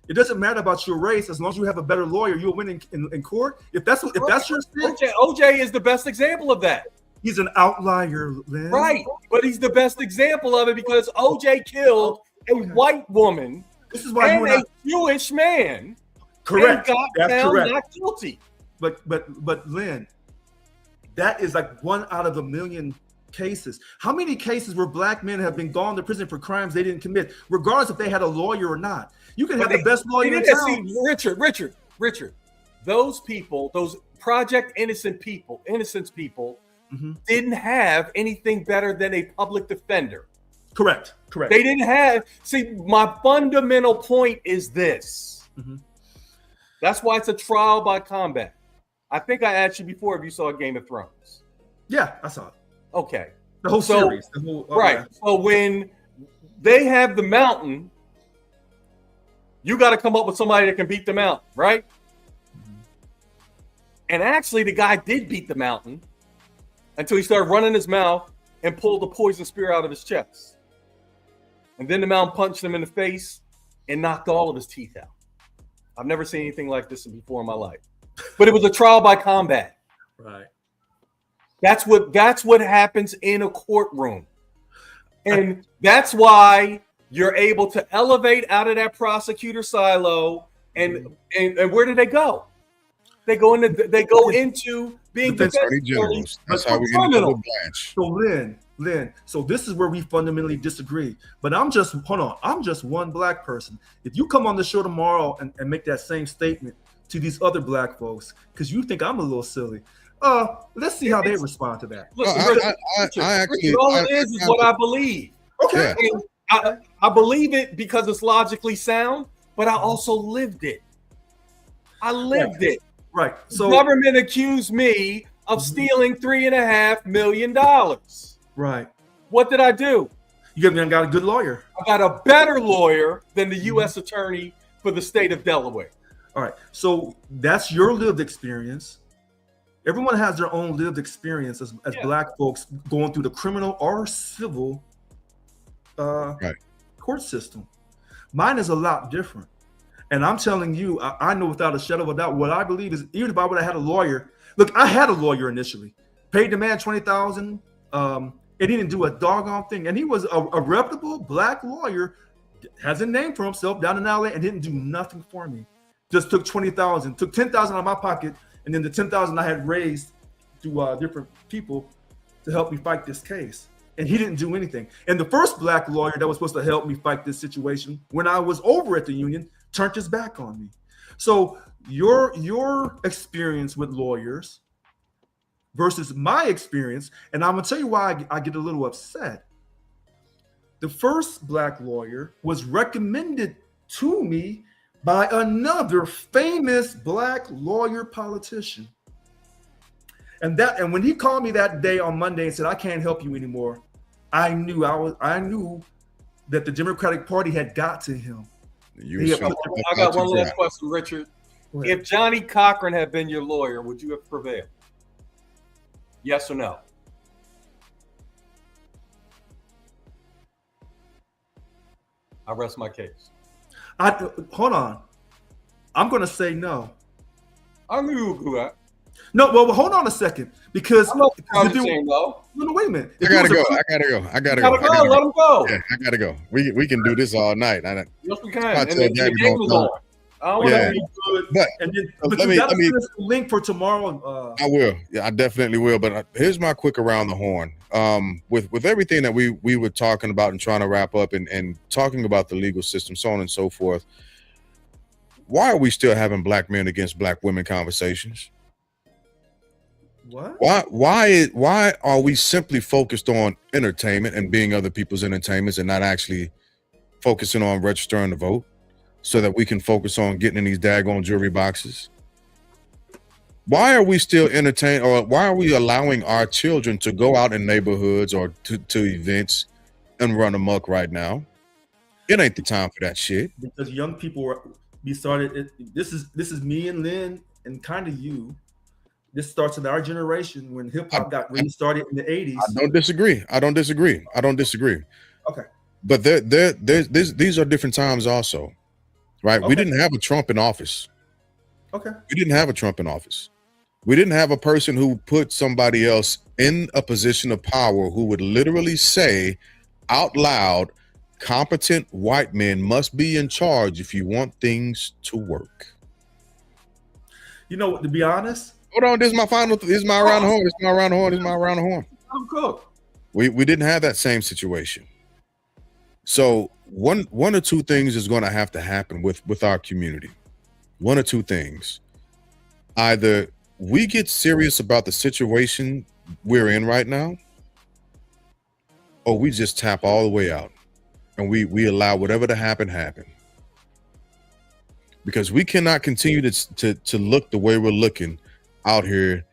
it doesn't matter about your race as long as you have a better lawyer, you'll win in court. If that's your stance, OJ is the best example of that. He's an outlier, Lynn. Right, but he's the best example of it because OJ killed a white woman. This is why a Jewish man. Correct. And got That's found correct. not guilty. But Lynn, that is like 1 out of a million cases. How many cases where black men have been gone to prison for crimes they didn't commit, regardless if they had a lawyer or not? You can have the best lawyer in town. Richard, those people, those Project Innocence people, didn't have anything better than a public defender. Correct. They didn't have. See, my fundamental point is this. That's why it's a trial by combat. I think I asked you before if you saw Game of Thrones. Yeah, I saw it. Okay. The whole series. Right. So when they have the mountain, you got to come up with somebody that can beat the mountain, right? And actually, the guy did beat the mountain until he started running his mouth and pulled the poison spear out of his chest. And then the mountain punched him in the face and knocked all of his teeth out. I've never seen anything like this before in my life. but it was a trial by combat. Right. That's what happens in a courtroom. And that's why you're able to elevate out of that prosecutor silo. And where do they go? They go into being defense attorney generals. That's how we end up with Blanche. So Lynn, so this is where we fundamentally disagree. But I'm just one black person. If you come on the show tomorrow and make that same statement to these other black folks, because you think I'm a little silly, let's see how they respond to that. Listen, all it is what I believe. Okay. Yeah. I believe it because it's logically sound, but I also lived it. I lived it. Right. So the government accused me of stealing $3.5 million. Right. What did I do? You got a good lawyer. I got a better lawyer than the U.S. attorney for the state of Delaware. All right. So that's your lived experience. Everyone has their own lived experience as black folks going through the criminal or civil court system. Mine is a lot different. And I'm telling you, I know without a shadow of a doubt, what I believe is, even if I would have had a lawyer, look, I had a lawyer initially, paid the man $20,000, and he didn't do a doggone thing. And he was a reputable black lawyer, has a name for himself down in LA, and didn't do nothing for me. Just took $20,000, took $10,000 out of my pocket, and then the $10,000 I had raised to different people to help me fight this case. And he didn't do anything. And the first black lawyer that was supposed to help me fight this situation, when I was over at the union, turned his back on me. So your experience with lawyers versus my experience, and I'm gonna tell you why I get a little upset. The first black lawyer was recommended to me by another famous black lawyer politician. And when he called me that day on Monday and said, "I can't help you anymore," I knew that the Democratic Party had got to him. I got one last question, Richard. If Johnny Cochran had been your lawyer, would you have prevailed? Yes or no? I rest my case. Hold on. I'm going to say no. I knew you would do that. No, well, hold on a second, because I'm not saying no. No, wait a minute. I gotta go. Let him go. Yeah, I gotta go. We can do this all night. Yes, we can. And the game is on. I don't want to be good. But you gotta send us the link for tomorrow. I will. Yeah, I definitely will. But here's my quick around the horn. With everything that we were talking about and trying to wrap up and talking about the legal system, so on and so forth. Why are we still having black men against black women conversations? What? Why are we simply focused on entertainment and being other people's entertainments and not actually focusing on registering to vote so that we can focus on getting in these daggone jury boxes? Why are we still entertained, or why are we allowing our children to go out in neighborhoods or to events and run amok right now? It ain't the time for that shit. Because young people this is me and Lynn and kind of you. This starts in our generation when hip hop got really started in the 80s. I don't disagree. Okay. But these are different times also, right? Okay. We didn't have a Trump in office. Okay. We didn't have a Trump in office. We didn't have a person who put somebody else in a position of power who would literally say out loud, competent white men must be in charge if you want things to work. You know, to be honest, hold on, this is my around the horn. I'm cooked. We didn't have that same situation. So one or two things is going to have to happen with our community. One or two things. Either we get serious about the situation we're in right now, or we just tap all the way out and we allow whatever to happen. Because we cannot continue to look the way we're looking out here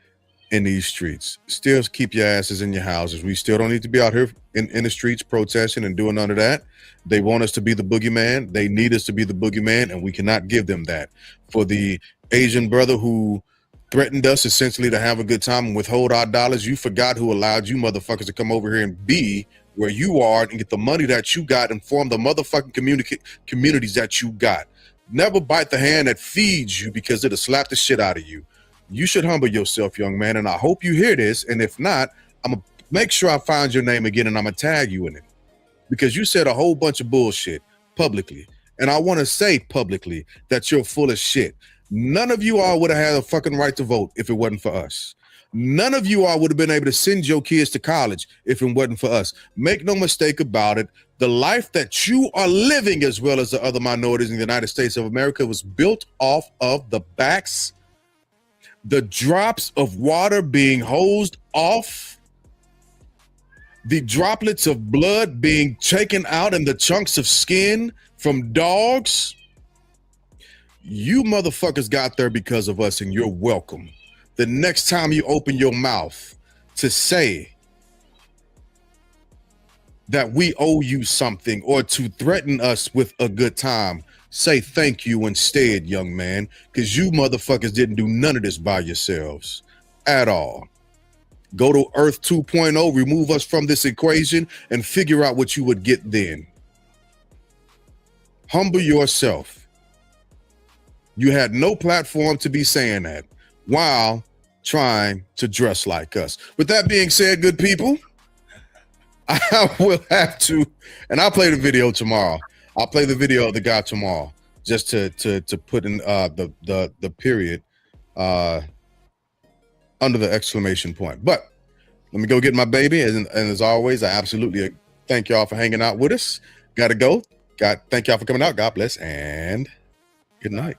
in these streets. Still keep your asses in your houses. We still don't need to be out here in the streets protesting and doing none of that. They want us to be the boogeyman. They need us to be the boogeyman, and we cannot give them that. For the Asian brother who threatened us essentially to have a good time and withhold our dollars, you forgot who allowed you motherfuckers to come over here and be where you are and get the money that you got and form the motherfucking communities that you got. Never bite the hand that feeds you, because it'll slap the shit out of you. You should humble yourself, young man, and I hope you hear this. And if not, I'm gonna make sure I find your name again and I'm gonna tag you in it, because you said a whole bunch of bullshit publicly. And I want to say publicly that you're full of shit. None of you all would have had a fucking right to vote if it wasn't for us. None of you all would have been able to send your kids to college if it wasn't for us. Make no mistake about it. The life that you are living, as well as the other minorities in the United States of America, was built off of the backs, the drops of water being hosed off, the droplets of blood being taken out, and the chunks of skin from dogs. You motherfuckers got there because of us, and you're welcome. The next time you open your mouth to say that we owe you something or to threaten us with a good time, say thank you instead, young man, because you motherfuckers didn't do none of this by yourselves at all. Go to Earth 2.0, remove us from this equation, and figure out what you would get then. Humble yourself. You had no platform to be saying that while trying to dress like us. With that being said, good people, I will have to, and I'll play the video tomorrow. I'll play the video of the guy tomorrow, just to put in the period under the exclamation point. But let me go get my baby, and as always, I absolutely thank y'all for hanging out with us. Gotta go. Thank y'all for coming out. God bless and good night.